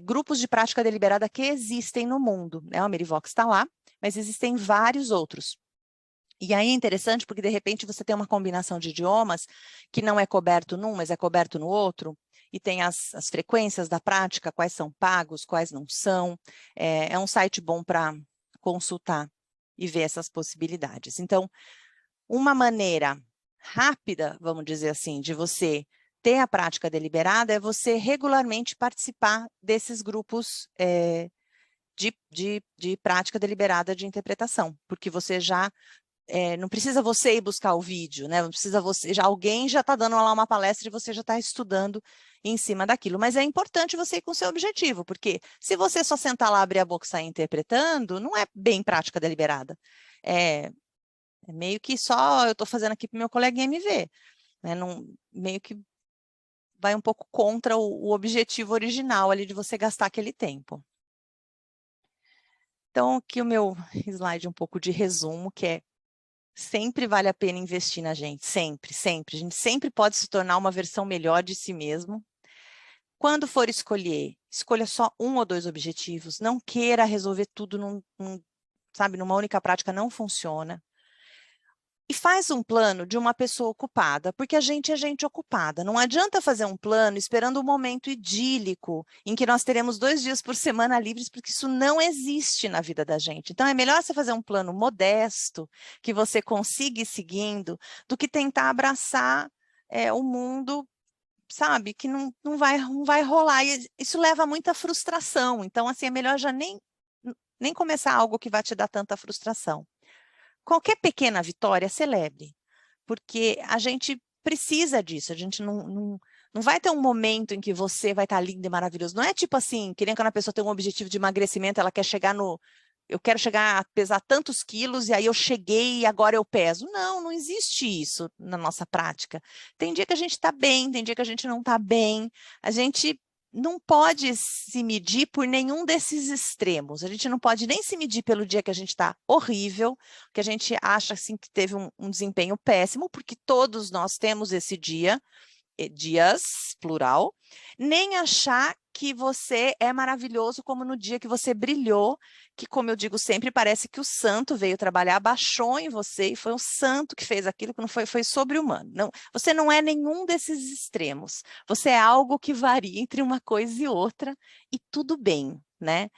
grupos de prática deliberada que existem no mundo. O Amerivox está lá, mas existem vários outros. E aí é interessante porque, de repente, você tem uma combinação de idiomas que não é coberto num, mas é coberto no outro, e tem as frequências da prática, quais são pagos, quais não são. É um site bom para consultar e ver essas possibilidades. Então, uma maneira rápida, vamos dizer assim, de você ter a prática deliberada é você regularmente participar desses grupos de prática deliberada de interpretação, porque você já não precisa você ir buscar o vídeo, né? Não precisa você, alguém já está dando lá uma palestra e você já está estudando em cima daquilo. Mas é importante você ir com o seu objetivo, porque se você só sentar lá, abrir a boca e sair interpretando, não é bem prática deliberada. É meio que só eu estou fazendo aqui para o meu coleguinha me ver. Né? Meio que vai um pouco contra o objetivo original ali de você gastar aquele tempo. Então, aqui o meu slide um pouco de resumo, que é sempre vale a pena investir na gente, sempre, sempre. A gente sempre pode se tornar uma versão melhor de si mesmo. Quando for escolher, escolha só 1 ou 2 objetivos. Não queira resolver tudo numa única prática, não funciona. E faz um plano de uma pessoa ocupada, porque a gente é gente ocupada. Não adianta fazer um plano esperando um momento idílico, em que nós teremos 2 dias por semana livres, porque isso não existe na vida da gente. Então, é melhor você fazer um plano modesto, que você consiga ir seguindo, do que tentar abraçar o mundo, sabe, que não vai rolar. E isso leva a muita frustração. Então, assim, é melhor já nem começar algo que vai te dar tanta frustração. Qualquer pequena vitória, celebre, porque a gente precisa disso, a gente não vai ter um momento em que você vai estar lindo e maravilhoso. Não é tipo assim, que nem quando a pessoa tem um objetivo de emagrecimento, ela quer chegar eu quero chegar a pesar tantos quilos e aí eu cheguei e agora eu peso. Não existe isso na nossa prática. Tem dia que a gente está bem, tem dia que a gente não está bem, a gente não pode se medir por nenhum desses extremos. A gente não pode nem se medir pelo dia que a gente está horrível, que a gente acha assim, que teve um desempenho péssimo, porque todos nós temos esse dia, dias, plural, nem achar que você é maravilhoso como no dia que você brilhou, que, como eu digo sempre, parece que o santo veio trabalhar, baixou em você e foi um santo que fez aquilo que não foi sobre-humano. Não, você não é nenhum desses extremos. Você é algo que varia entre uma coisa e outra e tudo bem, né?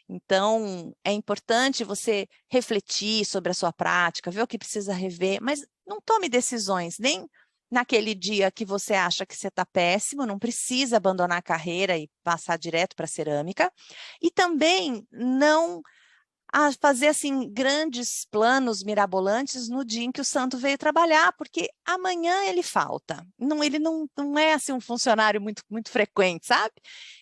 Então, é importante você refletir sobre a sua prática, ver o que precisa rever, mas não tome decisões, nem naquele dia que você acha que você está péssimo, não precisa abandonar a carreira e passar direto para a cerâmica. E também não a fazer assim grandes planos mirabolantes no dia em que o santo veio trabalhar, porque amanhã ele falta. Não, ele não é assim um funcionário muito frequente, sabe?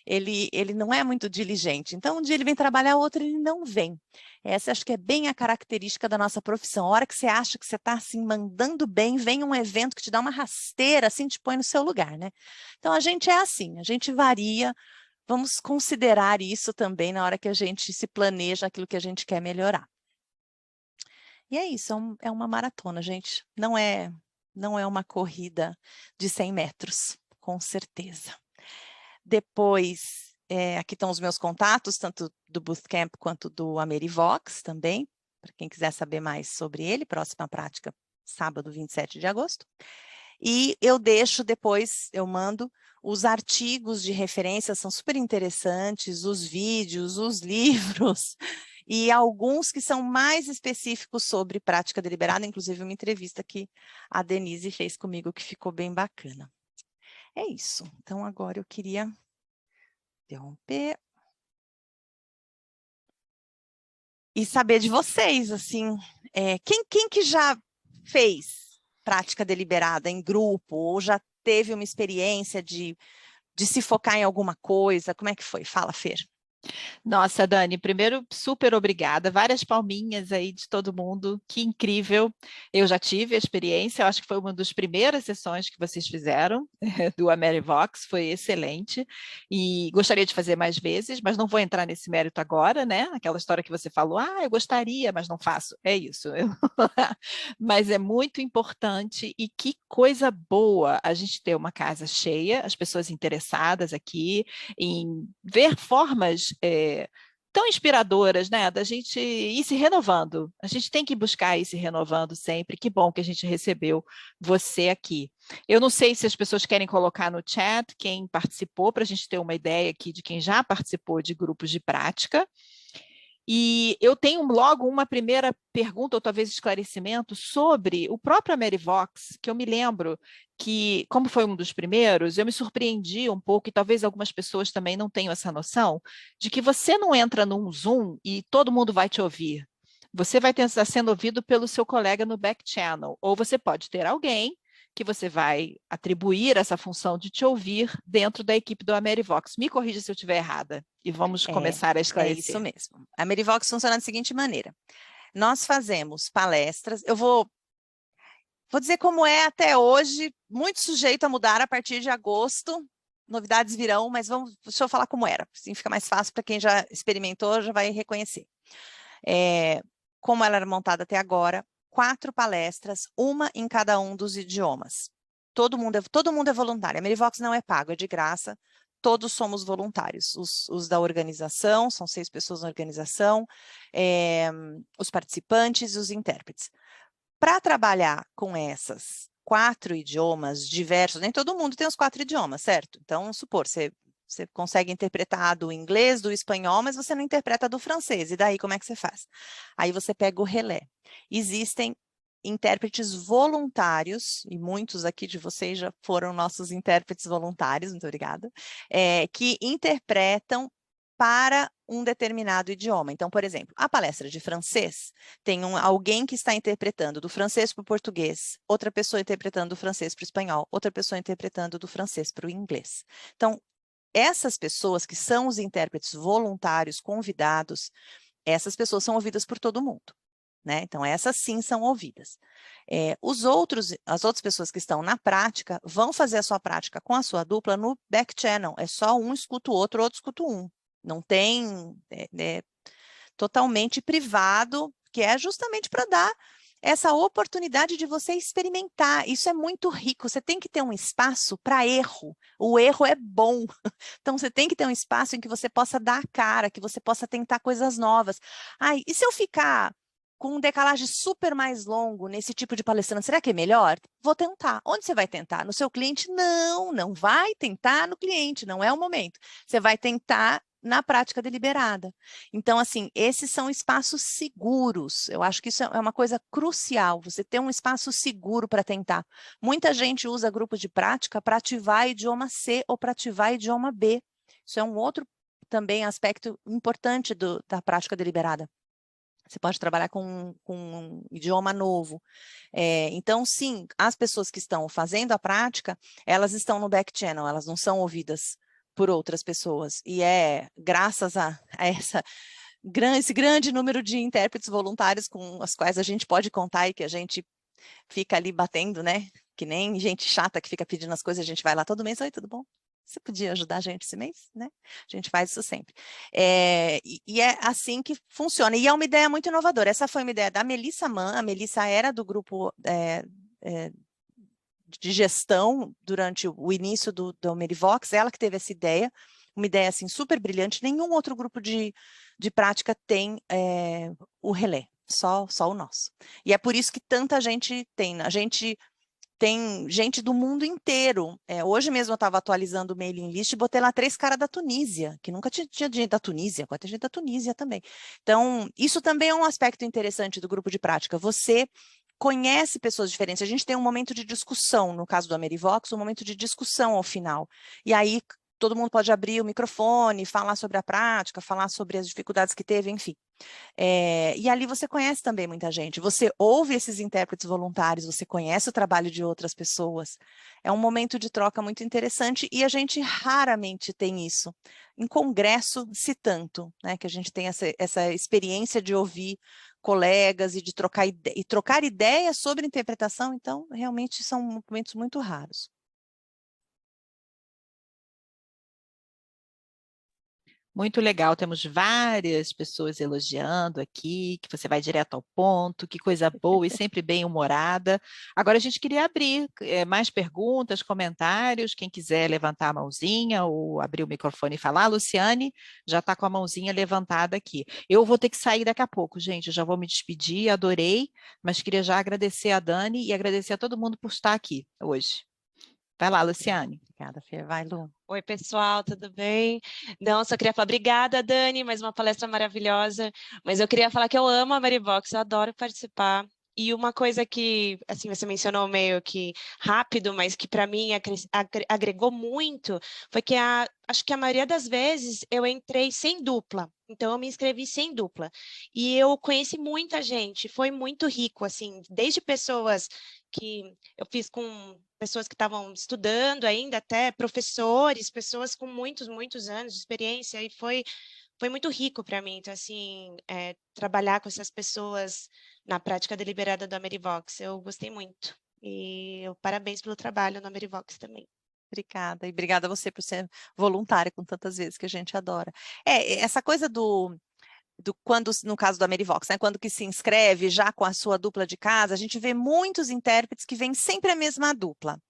Ele não é muito diligente. Então, um dia ele vem trabalhar, outro ele não vem. Essa acho que é bem a característica da nossa profissão. A hora que você acha que você está assim mandando bem, vem um evento que te dá uma rasteira, assim te põe no seu lugar, né? Então a gente é assim, a gente varia. Vamos considerar isso também na hora que a gente se planeja aquilo que a gente quer melhorar. E é isso, é uma maratona, gente. Não é uma corrida de 100 metros, com certeza. Depois, aqui estão os meus contatos, tanto do Bootcamp quanto do Amerivox também, para quem quiser saber mais sobre ele, próxima prática, sábado, 27 de agosto. E eu deixo depois, eu mando os artigos de referência, são super interessantes, os vídeos, os livros, e alguns que são mais específicos sobre prática deliberada, inclusive uma entrevista que a Denise fez comigo, que ficou bem bacana. É isso. Então, agora eu queria interromper e saber de vocês, assim, quem que já fez prática deliberada em grupo, ou já teve uma experiência de se focar em alguma coisa? Como é que foi? Fala, Fer. Nossa, Dani, primeiro, super obrigada. Várias palminhas aí de todo mundo. Que incrível. Eu já tive a experiência, eu acho que foi uma das primeiras sessões que vocês fizeram do Amerivox, foi excelente. E gostaria de fazer mais vezes, mas não vou entrar nesse mérito agora, né? Aquela história que você falou, eu gostaria, mas não faço. É isso. Mas é muito importante e que coisa boa a gente ter uma casa cheia, as pessoas interessadas aqui em ver formas tão inspiradoras, né, da gente ir se renovando. A gente tem que buscar ir se renovando sempre. Que bom que a gente recebeu você aqui. Eu não sei se as pessoas querem colocar no chat quem participou, para a gente ter uma ideia aqui de quem já participou de grupos de prática. E eu tenho logo uma primeira pergunta, ou talvez esclarecimento, sobre o próprio Amerivox, que eu me lembro que, como foi um dos primeiros, eu me surpreendi um pouco, e talvez algumas pessoas também não tenham essa noção, de que você não entra num Zoom e todo mundo vai te ouvir. Você vai estar sendo ouvido pelo seu colega no back channel, ou você pode ter alguém que você vai atribuir essa função de te ouvir dentro da equipe do Amerivox. Me corrija se eu estiver errada e vamos começar a esclarecer. É isso mesmo. A Amerivox funciona da seguinte maneira. Nós fazemos palestras, eu vou dizer como é até hoje, muito sujeito a mudar a partir de agosto, novidades virão, mas deixa eu falar como era, assim fica mais fácil para quem já experimentou, já vai reconhecer. Como ela era montada até agora, 4 palestras, uma em cada um dos idiomas. Todo mundo é voluntário. A Amerivox não é pago, é de graça. Todos somos voluntários. Os da organização, são 6 pessoas na organização, os participantes e os intérpretes. Para trabalhar com essas 4 idiomas diversos, nem todo mundo tem os 4 idiomas, certo? Então, vamos supor, você consegue interpretar do inglês, do espanhol, mas você não interpreta do francês. E daí, como é que você faz? Aí você pega o relé. Existem intérpretes voluntários, e muitos aqui de vocês já foram nossos intérpretes voluntários, muito obrigada, que interpretam para um determinado idioma. Então, por exemplo, a palestra de francês tem alguém que está interpretando do francês para o português, outra pessoa interpretando do francês para o espanhol, outra pessoa interpretando do francês para o inglês. Então, essas pessoas que são os intérpretes voluntários convidados, essas pessoas são ouvidas por todo mundo, né? Então, essas sim são ouvidas. As outras pessoas que estão na prática vão fazer a sua prática com a sua dupla no back channel. É só um escuta o outro escuta um. Não tem, totalmente privado, que é justamente para dar essa oportunidade de você experimentar. Isso é muito rico, você tem que ter um espaço para erro. O erro é bom, então você tem que ter um espaço em que você possa dar a cara, que você possa tentar coisas novas. E se eu ficar com um decalagem super mais longo nesse tipo de palestrante, será que é melhor? Vou tentar. Onde você vai tentar? No seu cliente? Não, não vai tentar no cliente, não é o momento. Você vai tentar na prática deliberada. Então, assim, esses são espaços seguros. Eu acho que isso é uma coisa crucial, você ter um espaço seguro para tentar. Muita gente usa grupos de prática para ativar idioma C ou para ativar idioma B. Isso é um outro também aspecto importante da prática deliberada. Você pode trabalhar com um idioma novo. Então, sim, as pessoas que estão fazendo a prática, elas estão no back channel, elas não são ouvidas por outras pessoas. E é graças a esse grande número de intérpretes voluntários com as quais a gente pode contar e que a gente fica ali batendo, né? Que nem gente chata que fica pedindo as coisas, a gente vai lá todo mês, oi, tudo bom? Você podia ajudar a gente esse mês, né? A gente faz isso sempre. E é assim que funciona. E é uma ideia muito inovadora. Essa foi uma ideia da Melissa Mann. A Melissa era do grupo de gestão durante o início do Merivox, ela que teve essa ideia, uma ideia assim super brilhante. Nenhum outro grupo de prática tem o relé, só o nosso. E é por isso que tanta gente tem. A gente tem gente do mundo inteiro. Hoje mesmo eu estava atualizando o mailing list e botei lá 3 caras da Tunísia, que nunca tinha gente da Tunísia, agora tem gente da Tunísia também. Então, isso também é um aspecto interessante do grupo de prática. Você conhece pessoas diferentes. A gente tem um momento de discussão, no caso do Amerivox, um momento de discussão ao final. E aí todo mundo pode abrir o microfone, falar sobre a prática, falar sobre as dificuldades que teve, enfim. E ali você conhece também muita gente. Você ouve esses intérpretes voluntários, você conhece o trabalho de outras pessoas. É um momento de troca muito interessante e a gente raramente tem isso. Em congresso, se tanto, né, que a gente tem essa experiência de ouvir colegas e de trocar ideias sobre interpretação, então, realmente são momentos muito raros. Muito legal, temos várias pessoas elogiando aqui, que você vai direto ao ponto, que coisa boa e sempre bem-humorada. Agora a gente queria abrir mais perguntas, comentários, quem quiser levantar a mãozinha ou abrir o microfone e falar. A Luciane já está com a mãozinha levantada aqui. Eu vou ter que sair daqui a pouco, gente, eu já vou me despedir, adorei, mas queria já agradecer a Dani e agradecer a todo mundo por estar aqui hoje. Vai lá, Luciane. Obrigada, Fê. Vai, Lu. Oi, pessoal, tudo bem? Não, só queria falar obrigada, Dani, mais uma palestra maravilhosa. Mas eu queria falar que eu amo a Merivox, eu adoro participar. E uma coisa que, assim, você mencionou meio que rápido, mas que para mim agregou muito, foi que acho que a maioria das vezes eu entrei sem dupla. Então, eu me inscrevi sem dupla. E eu conheci muita gente, foi muito rico, assim, desde pessoas que eu fiz com pessoas que estavam estudando ainda, até professores, pessoas com muitos anos de experiência, e foi muito rico para mim. Então, assim, trabalhar com essas pessoas na prática deliberada do Amerivox, eu gostei muito. E parabéns pelo trabalho no Amerivox também. Obrigada, e obrigada a você por ser voluntária com tantas vezes que a gente adora. Essa coisa quando, no caso do Amerivox, né, quando que se inscreve já com a sua dupla de casa, a gente vê muitos intérpretes que vêm sempre a mesma dupla.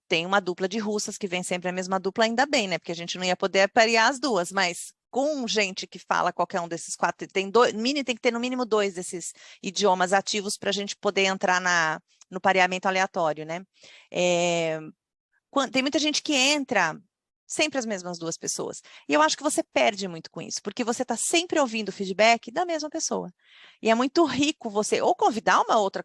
Tem uma dupla de russas que vem sempre a mesma dupla, ainda bem, né, porque a gente não ia poder parear as duas, mas com gente que fala qualquer um desses 4, tem que ter no mínimo 2 desses idiomas ativos para a gente poder entrar no pareamento aleatório, né? Tem muita gente que entra sempre as mesmas 2 pessoas. E eu acho que você perde muito com isso, porque você está sempre ouvindo o feedback da mesma pessoa. E é muito rico você ou convidar uma outra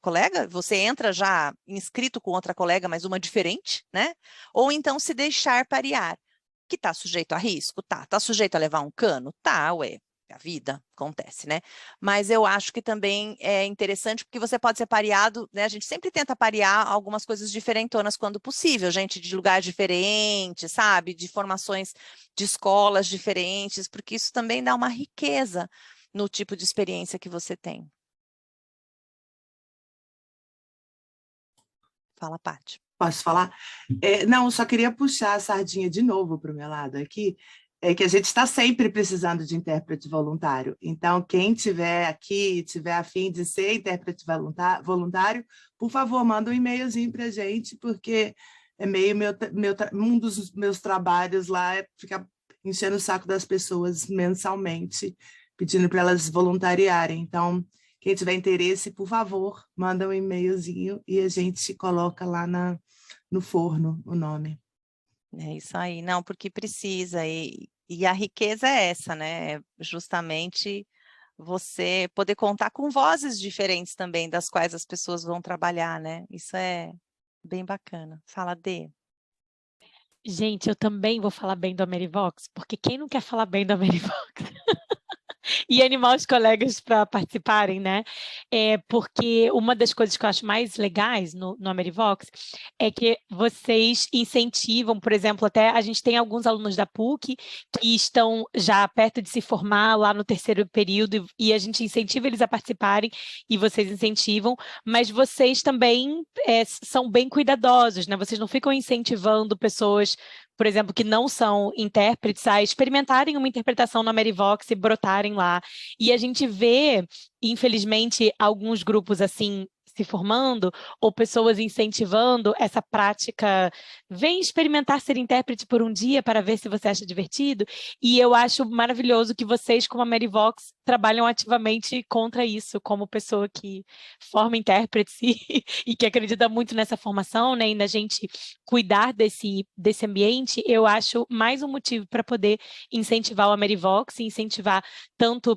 colega, você entra já inscrito com outra colega, mas uma diferente, né? Ou então se deixar parear, que está sujeito a risco, tá sujeito a levar um cano, ué. A vida acontece, né? Mas eu acho que também é interessante porque você pode ser pareado, né? A gente sempre tenta parear algumas coisas diferentonas quando possível, gente de lugares diferentes, sabe? De formações de escolas diferentes, porque isso também dá uma riqueza no tipo de experiência que você tem. Fala, Paty. Posso falar? Não, só queria puxar a sardinha de novo para o meu lado aqui, que a gente está sempre precisando de intérprete voluntário. Então, quem tiver aqui, tiver a fim de ser intérprete voluntário, por favor, manda um e-mailzinho para a gente, porque um dos meus trabalhos lá é ficar enchendo o saco das pessoas mensalmente, pedindo para elas voluntariarem. Então, quem tiver interesse, por favor, manda um e-mailzinho e a gente coloca lá no forno o nome. É isso aí, não, porque precisa, e a riqueza é essa, né? Justamente você poder contar com vozes diferentes também, das quais as pessoas vão trabalhar, né? Isso é bem bacana. Fala, Dê. Gente, eu também vou falar bem do Amerivox, porque quem não quer falar bem do Amerivox? e animar os colegas para participarem, né? Porque uma das coisas que eu acho mais legais no AmeriVox é que vocês incentivam, por exemplo, até a gente tem alguns alunos da PUC que estão já perto de se formar lá no terceiro período e a gente incentiva eles a participarem e vocês incentivam, mas vocês também são bem cuidadosos, né? Vocês não ficam incentivando pessoas, por exemplo, que não são intérpretes, a experimentarem uma interpretação na AmeriVox e brotarem lá. E a gente vê, infelizmente, alguns grupos assim se formando, ou pessoas incentivando essa prática, vem experimentar ser intérprete por um dia para ver se você acha divertido, e eu acho maravilhoso que vocês, como a AmeriVox, trabalham ativamente contra isso, como pessoa que forma intérpretes e que acredita muito nessa formação, né, e na gente cuidar desse ambiente. Eu acho mais um motivo para poder incentivar o AmeriVox, incentivar tanto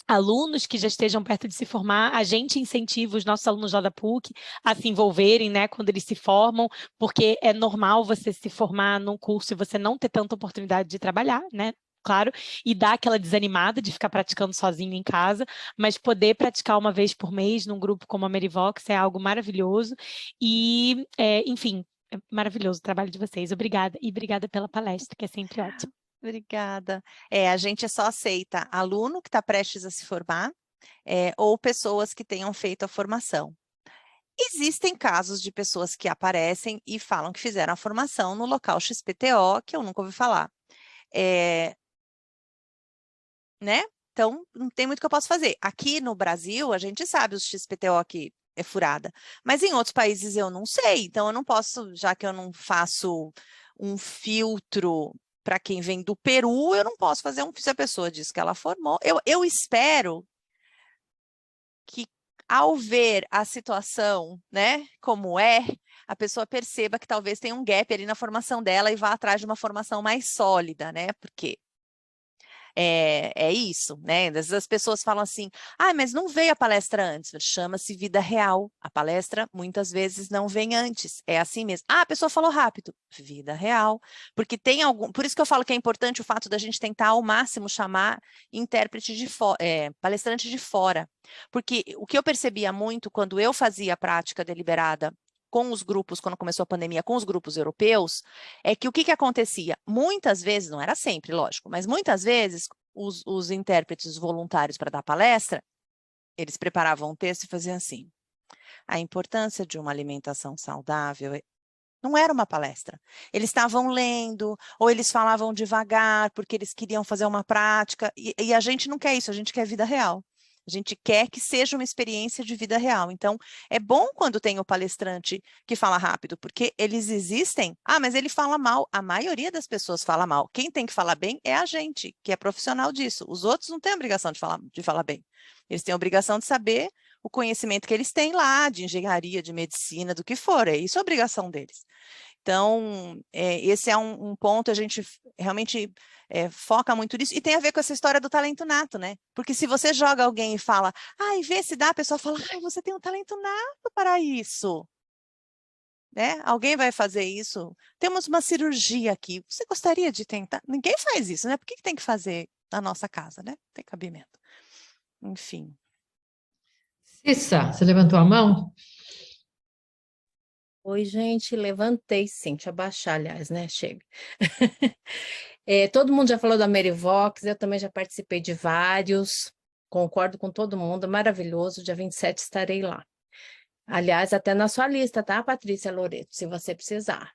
alunos que já estejam perto de se formar, a gente incentiva os nossos alunos lá da PUC a se envolverem, né, quando eles se formam, porque é normal você se formar num curso e você não ter tanta oportunidade de trabalhar, né, claro, e dar aquela desanimada de ficar praticando sozinho em casa, mas poder praticar uma vez por mês num grupo como a AmeriVox é algo maravilhoso e, enfim, é maravilhoso o trabalho de vocês. Obrigada, e obrigada pela palestra, que é sempre ótimo. Obrigada. A gente só aceita aluno que está prestes a se formar ou pessoas que tenham feito a formação. Existem casos de pessoas que aparecem e falam que fizeram a formação no local XPTO, que eu nunca ouvi falar. Né? Então, não tem muito que eu possa fazer. Aqui no Brasil, a gente sabe os XPTO que é furada, mas em outros países eu não sei, então eu não posso, já que eu não faço um filtro para quem vem do Peru, eu não posso fazer se a pessoa diz que ela formou. Eu espero que, ao ver a situação, né, como a pessoa perceba que talvez tenha um gap ali na formação dela e vá atrás de uma formação mais sólida, né, porque é isso, né? Às vezes as pessoas falam assim, mas não veio a palestra antes. Chama-se vida real. A palestra muitas vezes não vem antes. É assim mesmo. A pessoa falou rápido. Vida real. Porque tem algum. Por isso que eu falo que é importante o fato da gente tentar ao máximo chamar intérprete palestrante de fora. Porque o que eu percebia muito quando eu fazia a prática deliberada com os grupos, quando começou a pandemia, com os grupos europeus, é que o que acontecia? Muitas vezes, não era sempre, lógico, mas muitas vezes os intérpretes voluntários para dar palestra, eles preparavam um texto e faziam assim, a importância de uma alimentação saudável não era uma palestra. Eles estavam lendo, ou eles falavam devagar, porque eles queriam fazer uma prática, e a gente não quer isso, a gente quer vida real. A gente quer que seja uma experiência de vida real. Então, é bom quando tem o palestrante que fala rápido, porque eles existem. Mas ele fala mal. A maioria das pessoas fala mal. Quem tem que falar bem é a gente, que é profissional disso. Os outros não têm a obrigação de falar bem. Eles têm a obrigação de saber o conhecimento que eles têm lá, de engenharia, de medicina, do que for. É isso a obrigação deles. Então, esse é um ponto, a gente realmente foca muito nisso, e tem a ver com essa história do talento nato, né? Porque se você joga alguém e fala, e vê se dá, a pessoa fala, você tem um talento nato para isso. Né? Alguém vai fazer isso? Temos uma cirurgia aqui, você gostaria de tentar? Ninguém faz isso, né? Por que tem que fazer na nossa casa, né? Tem cabimento. Enfim. Cissa, você levantou a mão? Oi, gente, levantei sim, deixa eu abaixar, aliás, né? Chega. Todo mundo já falou da AmeriVox, eu também já participei de vários, concordo com todo mundo, maravilhoso, dia 27 estarei lá. Aliás, até na sua lista, tá, Patrícia Loreto, se você precisar.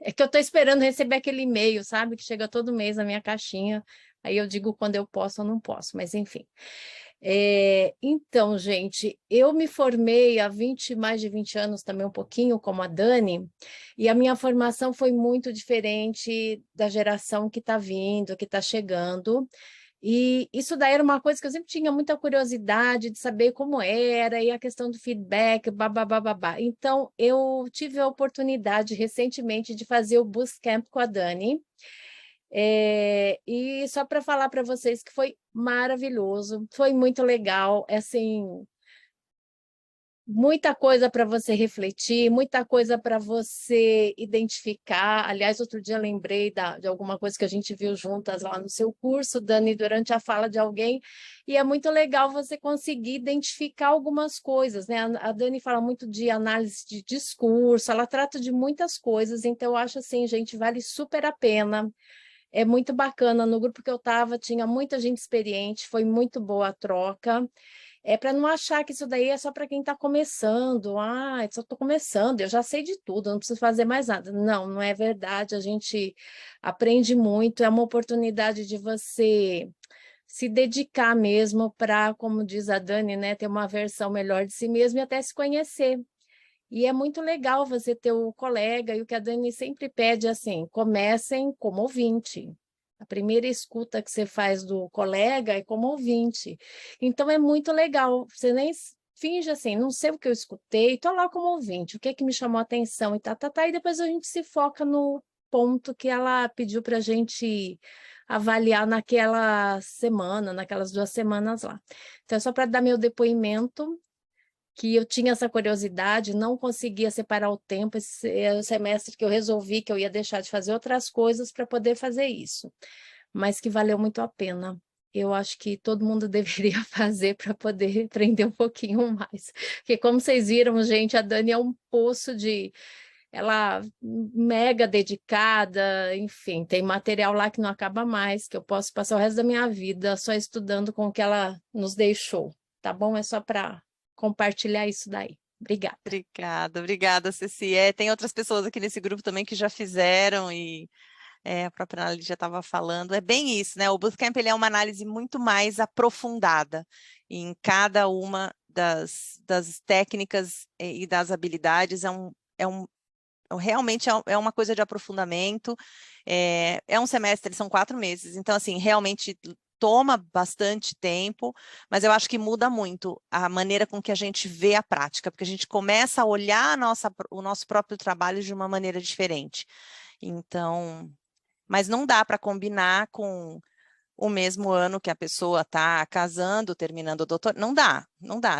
É que eu estou esperando receber aquele e-mail, sabe, que chega todo mês na minha caixinha, aí eu digo quando eu posso ou não posso, mas enfim. Então, gente, eu me formei há mais de 20 anos também, um pouquinho, como a Dani, e a minha formação foi muito diferente da geração que está vindo, que está chegando, e isso daí era uma coisa que eu sempre tinha muita curiosidade de saber como era, e a questão do feedback, babá. Então, eu tive a oportunidade recentemente de fazer o Bootcamp com a Dani, e só para falar para vocês que foi maravilhoso, foi muito legal, assim, muita coisa para você refletir, muita coisa para você identificar. Aliás, outro dia eu lembrei de alguma coisa que a gente viu juntas lá no seu curso, Dani, durante a fala de alguém, e é muito legal você conseguir identificar algumas coisas, né? A Dani fala muito de análise de discurso, ela trata de muitas coisas, então eu acho assim, gente, vale super a pena. É muito bacana. No grupo que eu estava, tinha muita gente experiente, foi muito boa a troca. É para não achar que isso daí é só para quem está começando. Ah, eu só estou começando, eu já sei de tudo, eu não preciso fazer mais nada. Não, não é verdade. A gente aprende muito, é uma oportunidade de você se dedicar mesmo para, como diz a Dani, né, ter uma versão melhor de si mesmo e até se conhecer. E é muito legal você ter o colega, e o que a Dani sempre pede, assim, comecem como ouvinte. A primeira escuta que você faz do colega é como ouvinte. Então, é muito legal. Você nem finge assim, não sei o que eu escutei, estou lá como ouvinte, o que é que me chamou a atenção e e depois a gente se foca no ponto que ela pediu para a gente avaliar naquela semana, naquelas 2 semanas lá. Então, é só para dar meu depoimento, que eu tinha essa curiosidade, não conseguia separar o tempo, esse é o semestre que eu resolvi que eu ia deixar de fazer outras coisas para poder fazer isso, mas que valeu muito a pena. Eu acho que todo mundo deveria fazer para poder aprender um pouquinho mais. Porque como vocês viram, gente, a Dani é um poço de... Ela mega dedicada, enfim, tem material lá que não acaba mais, que eu posso passar o resto da minha vida só estudando com o que ela nos deixou, tá bom? É só para compartilhar isso daí. Obrigada. Obrigada, Ceci. Tem outras pessoas aqui nesse grupo também que já fizeram e a própria análise já estava falando. É bem isso, né? O Bootcamp ele é uma análise muito mais aprofundada em cada uma das técnicas e das habilidades. Realmente é uma coisa de aprofundamento. É um semestre, são 4 meses, então, assim, realmente toma bastante tempo, mas eu acho que muda muito a maneira com que a gente vê a prática, porque a gente começa a olhar o nosso próprio trabalho de uma maneira diferente. Então, mas não dá para combinar com o mesmo ano que a pessoa está casando, terminando o doutorado. Não dá.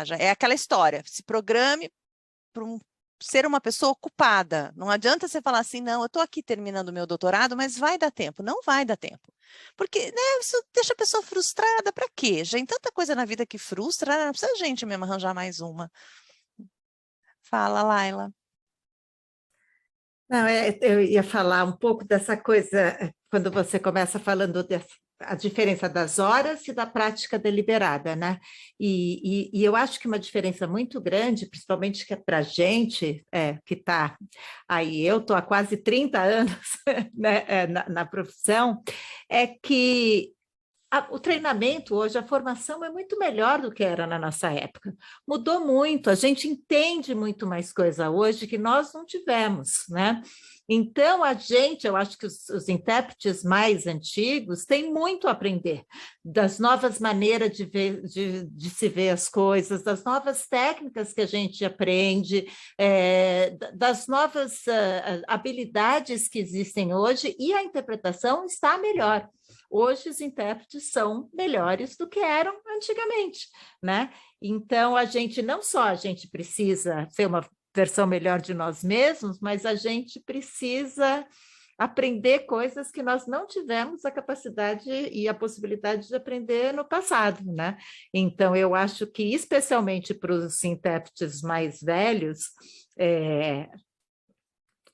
Já é aquela história. Se programe para ser uma pessoa ocupada. Não adianta você falar assim, não, eu estou aqui terminando o meu doutorado, mas vai dar tempo. Não vai dar tempo. Porque, né, isso deixa a pessoa frustrada. Para quê? Já tem tanta coisa na vida que frustra, né? Não precisa a gente mesmo arranjar mais uma. Fala, Laila. Não, eu ia falar um pouco dessa coisa, quando você começa falando a diferença das horas e da prática deliberada, né? E eu acho que uma diferença muito grande, principalmente que é para a gente, que está aí, eu estou há quase 30 anos né, na profissão, é que o treinamento hoje, a formação é muito melhor do que era na nossa época. Mudou muito, a gente entende muito mais coisa hoje que nós não tivemos, né? Então, eu acho que os intérpretes mais antigos têm muito a aprender das novas maneiras de se ver as coisas, das novas técnicas que a gente aprende, das novas habilidades que existem hoje, e a interpretação está melhor. Hoje os intérpretes são melhores do que eram antigamente, né? Então, a gente precisa ser uma versão melhor de nós mesmos, mas a gente precisa aprender coisas que nós não tivemos a capacidade e a possibilidade de aprender no passado, né? Então, eu acho que, especialmente para os intérpretes mais velhos,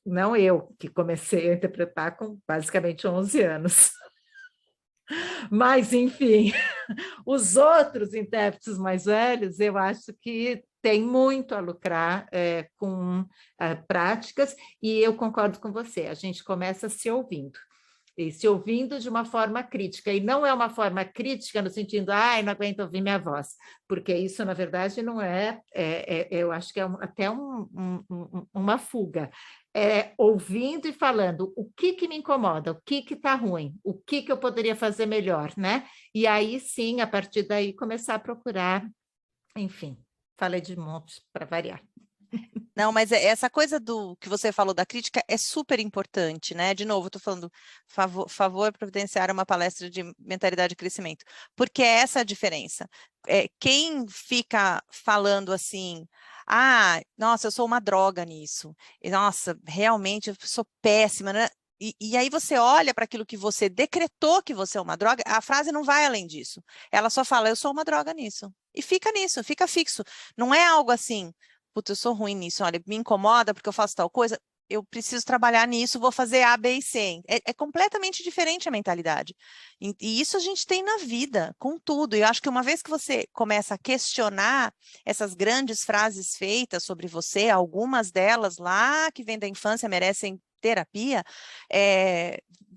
não eu, que comecei a interpretar com basicamente 11 anos, mas, enfim, os outros intérpretes mais velhos, eu acho que tem muito a lucrar com práticas, e eu concordo com você, a gente começa se ouvindo. E se ouvindo de uma forma crítica, e não é uma forma crítica no sentido, não aguento ouvir minha voz, porque isso, na verdade, não eu acho que é até uma fuga. Ouvindo e falando o que me incomoda, o que está ruim, o que eu poderia fazer melhor, né? E aí sim, a partir daí, começar a procurar, enfim, falei de montes para variar. Não, mas essa coisa do que você falou da crítica é super importante, né? De novo, estou falando favor providenciar uma palestra de mentalidade e crescimento, porque é essa a diferença. Quem fica falando assim, Nossa, eu sou uma droga nisso. Nossa, realmente eu sou péssima, né? E aí você olha para aquilo que você decretou que você é uma droga, a frase não vai além disso. Ela só fala, eu sou uma droga nisso. E fica nisso, fica fixo. Não é algo assim, puta, eu sou ruim nisso, olha, me incomoda porque eu faço tal coisa, eu preciso trabalhar nisso, vou fazer A, B e C. É completamente diferente a mentalidade. E isso a gente tem na vida, com tudo. E eu acho que uma vez que você começa a questionar essas grandes frases feitas sobre você, algumas delas lá que vêm da infância merecem terapia,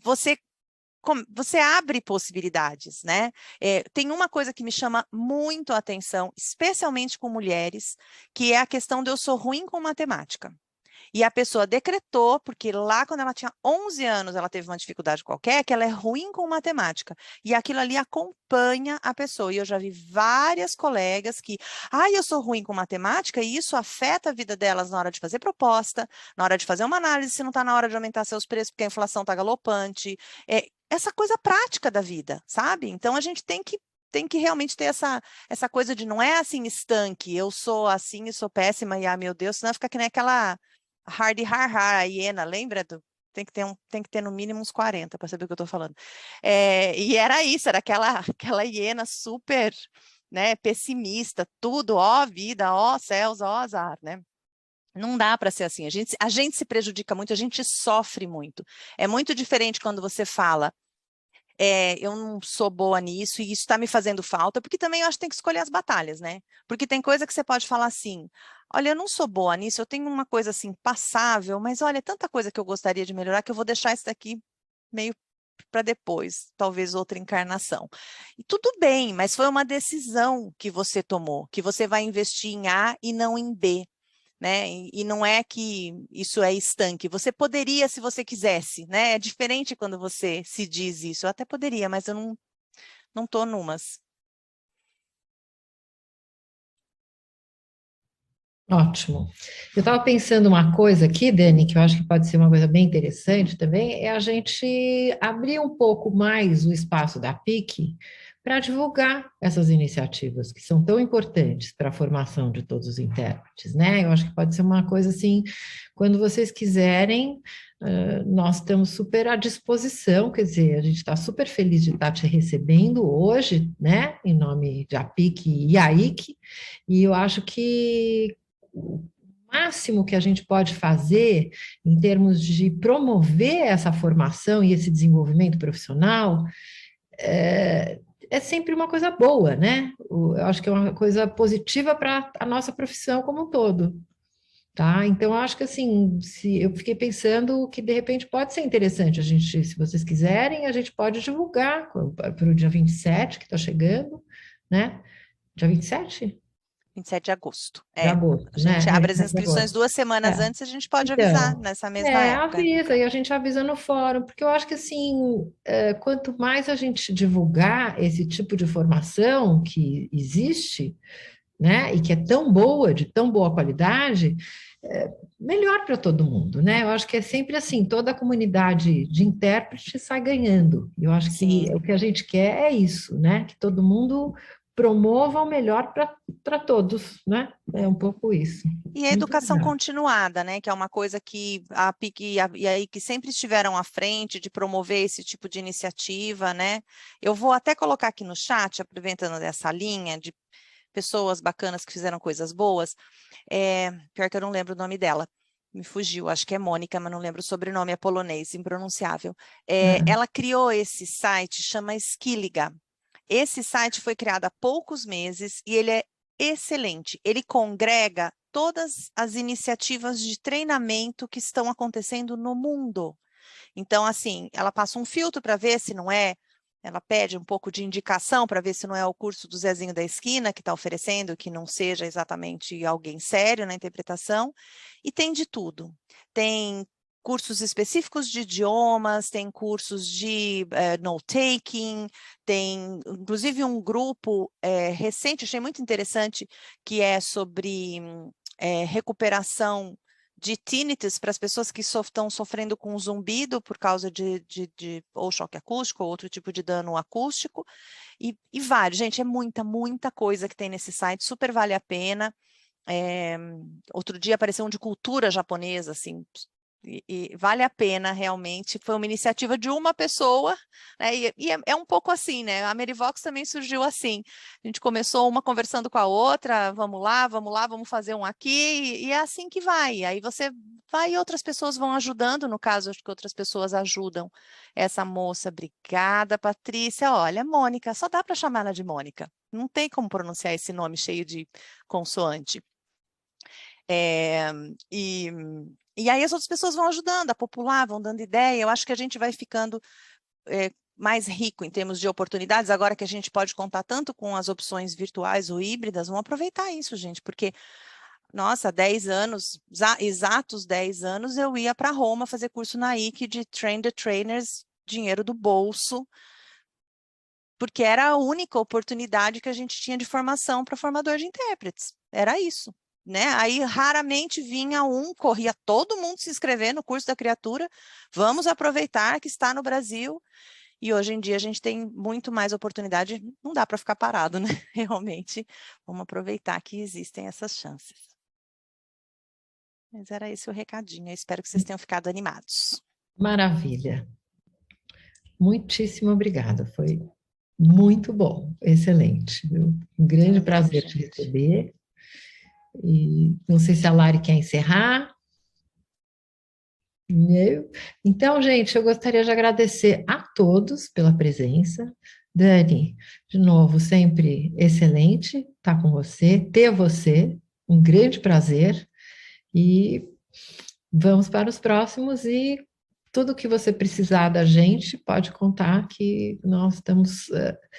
você abre possibilidades, né? Tem uma coisa que me chama muito a atenção, especialmente com mulheres, que é a questão de eu sou ruim com matemática. E a pessoa decretou, porque lá quando ela tinha 11 anos, ela teve uma dificuldade qualquer, que ela é ruim com matemática. E aquilo ali acompanha a pessoa. E eu já vi várias colegas que, eu sou ruim com matemática, e isso afeta a vida delas na hora de fazer proposta, na hora de fazer uma análise, se não está na hora de aumentar seus preços, porque a inflação está galopante. Essa coisa prática da vida, sabe? Então a gente tem que realmente ter essa coisa de não é assim estanque, eu sou assim e sou péssima, e meu Deus, senão fica que nem aquela hard har, a hiena, lembra? Tem que ter no mínimo uns 40 para saber o que eu estou falando. E era isso, era aquela hiena super, né, pessimista, tudo, ó vida, ó céus, ó azar, né? Não dá para ser assim, a gente se prejudica muito, a gente sofre muito. É muito diferente quando você fala, eu não sou boa nisso e isso está me fazendo falta, porque também eu acho que tem que escolher as batalhas, né? Porque tem coisa que você pode falar assim, olha, eu não sou boa nisso, eu tenho uma coisa assim passável, mas olha, tanta coisa que eu gostaria de melhorar que eu vou deixar isso daqui meio para depois, talvez outra encarnação. E tudo bem, mas foi uma decisão que você tomou, que você vai investir em A e não em B. Né? E não é que isso é estanque. Você poderia, se você quisesse, né? É diferente quando você se diz isso. Eu até poderia, mas eu não estou numas. Ótimo. Eu estava pensando uma coisa aqui, Dani, que eu acho que pode ser uma coisa bem interessante também, é a gente abrir um pouco mais o espaço da PIC para divulgar essas iniciativas que são tão importantes para a formação de todos os intérpretes, né? Eu acho que pode ser uma coisa assim, quando vocês quiserem, nós estamos super à disposição, quer dizer, a gente está super feliz de estar te recebendo hoje, né? Em nome de APIC e AIC, e eu acho que o máximo que a gente pode fazer em termos de promover essa formação e esse desenvolvimento profissional é sempre uma coisa boa, né? Eu acho que é uma coisa positiva para a nossa profissão como um todo, tá? Então, eu acho que assim, eu fiquei pensando que de repente pode ser interessante a gente, se vocês quiserem, a gente pode divulgar para o dia 27, que está chegando, né? Dia 27? 27 de agosto. De agosto, a gente né? abre as 27 de inscrições agosto. 2 semanas antes, a gente pode avisar Então, nessa mesma época. avisa, e a gente avisa no fórum, porque eu acho que assim, quanto mais a gente divulgar esse tipo de formação que existe, né, e que é tão boa, de tão boa qualidade, melhor para todo mundo, né? Eu acho que é sempre assim, toda a comunidade de intérprete sai ganhando. Eu acho que o que a gente quer é isso, né? Que todo mundo promova o melhor para todos, né? É um pouco isso. E a educação continuada, né? Que é uma coisa que a PIC e a IC sempre estiveram à frente de promover esse tipo de iniciativa, né? Eu vou até colocar aqui no chat, aproveitando dessa linha de pessoas bacanas que fizeram coisas boas. Pior que eu não lembro o nome dela. Me fugiu, acho que é Mônica, mas não lembro o sobrenome, é polonês, impronunciável. Ela criou esse site, chama Skilliga. Esse site foi criado há poucos meses e ele é excelente. Ele congrega todas as iniciativas de treinamento que estão acontecendo no mundo. Então, assim, ela passa um filtro para ver se não é, ela pede um pouco de indicação para ver se não é o curso do Zezinho da esquina que está oferecendo, que não seja exatamente alguém sério na interpretação, e tem de tudo. Tem cursos específicos de idiomas, tem cursos de note-taking, tem inclusive um grupo recente, achei muito interessante, que é sobre recuperação de tinnitus para as pessoas que estão sofrendo com zumbido por causa de ou choque acústico ou outro tipo de dano acústico, e vários, gente, é muita coisa que tem nesse site, super vale a pena. Outro dia apareceu um de cultura japonesa, assim, e vale a pena realmente, foi uma iniciativa de uma pessoa, né, e é um pouco assim, né, a Merivox também surgiu assim, a gente começou uma conversando com a outra, vamos lá, vamos fazer um aqui, e é assim que vai, aí você vai e outras pessoas vão ajudando, no caso, acho que outras pessoas ajudam essa moça. Obrigada, Patrícia. Olha, Mônica, só dá para chamar ela de Mônica, não tem como pronunciar esse nome cheio de consoante. E aí as outras pessoas vão ajudando a popular, vão dando ideia. Eu acho que a gente vai ficando mais rico em termos de oportunidades, agora que a gente pode contar tanto com as opções virtuais ou híbridas. Vamos aproveitar isso, gente, porque, nossa, 10 anos, exatos 10 anos, eu ia para Roma fazer curso na IC de Train the Trainers, dinheiro do bolso, porque era a única oportunidade que a gente tinha de formação para formador de intérpretes. Era isso. Né? Aí raramente vinha corria todo mundo se inscrever no curso da criatura, vamos aproveitar que está no Brasil, e hoje em dia a gente tem muito mais oportunidade, não dá para ficar parado, né? Realmente, vamos aproveitar que existem essas chances. Mas era esse o recadinho, eu espero que vocês tenham ficado animados. Maravilha. Muitíssimo obrigada, foi muito bom, excelente. Viu? Um grande prazer te receber. E não sei se a Lari quer encerrar. Então, gente, eu gostaria de agradecer a todos pela presença. Dani, de novo, sempre excelente estar com você, ter você, um grande prazer. E vamos para os próximos e tudo que você precisar da gente, pode contar que nós estamos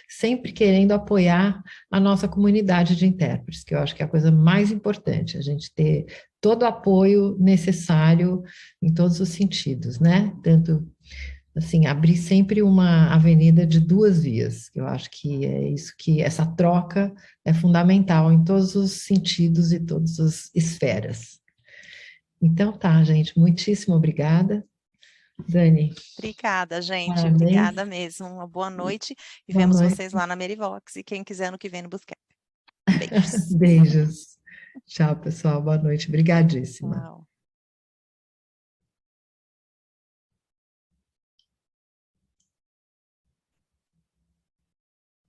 sempre querendo apoiar a nossa comunidade de intérpretes, que eu acho que é a coisa mais importante, a gente ter todo o apoio necessário em todos os sentidos, né? Tanto, assim, abrir sempre uma avenida de 2 vias, que eu acho que é isso, que essa troca é fundamental em todos os sentidos e todas as esferas. Então tá, gente, muitíssimo obrigada. Dani. Obrigada, gente. Parabéns. Obrigada mesmo. Uma boa noite. E Boa vemos noite. vocês lá na Merivox. E quem quiser no que vem no Bootcamp. Beijos. Beijos. Tchau, pessoal. Boa noite. Obrigadíssima. Tchau.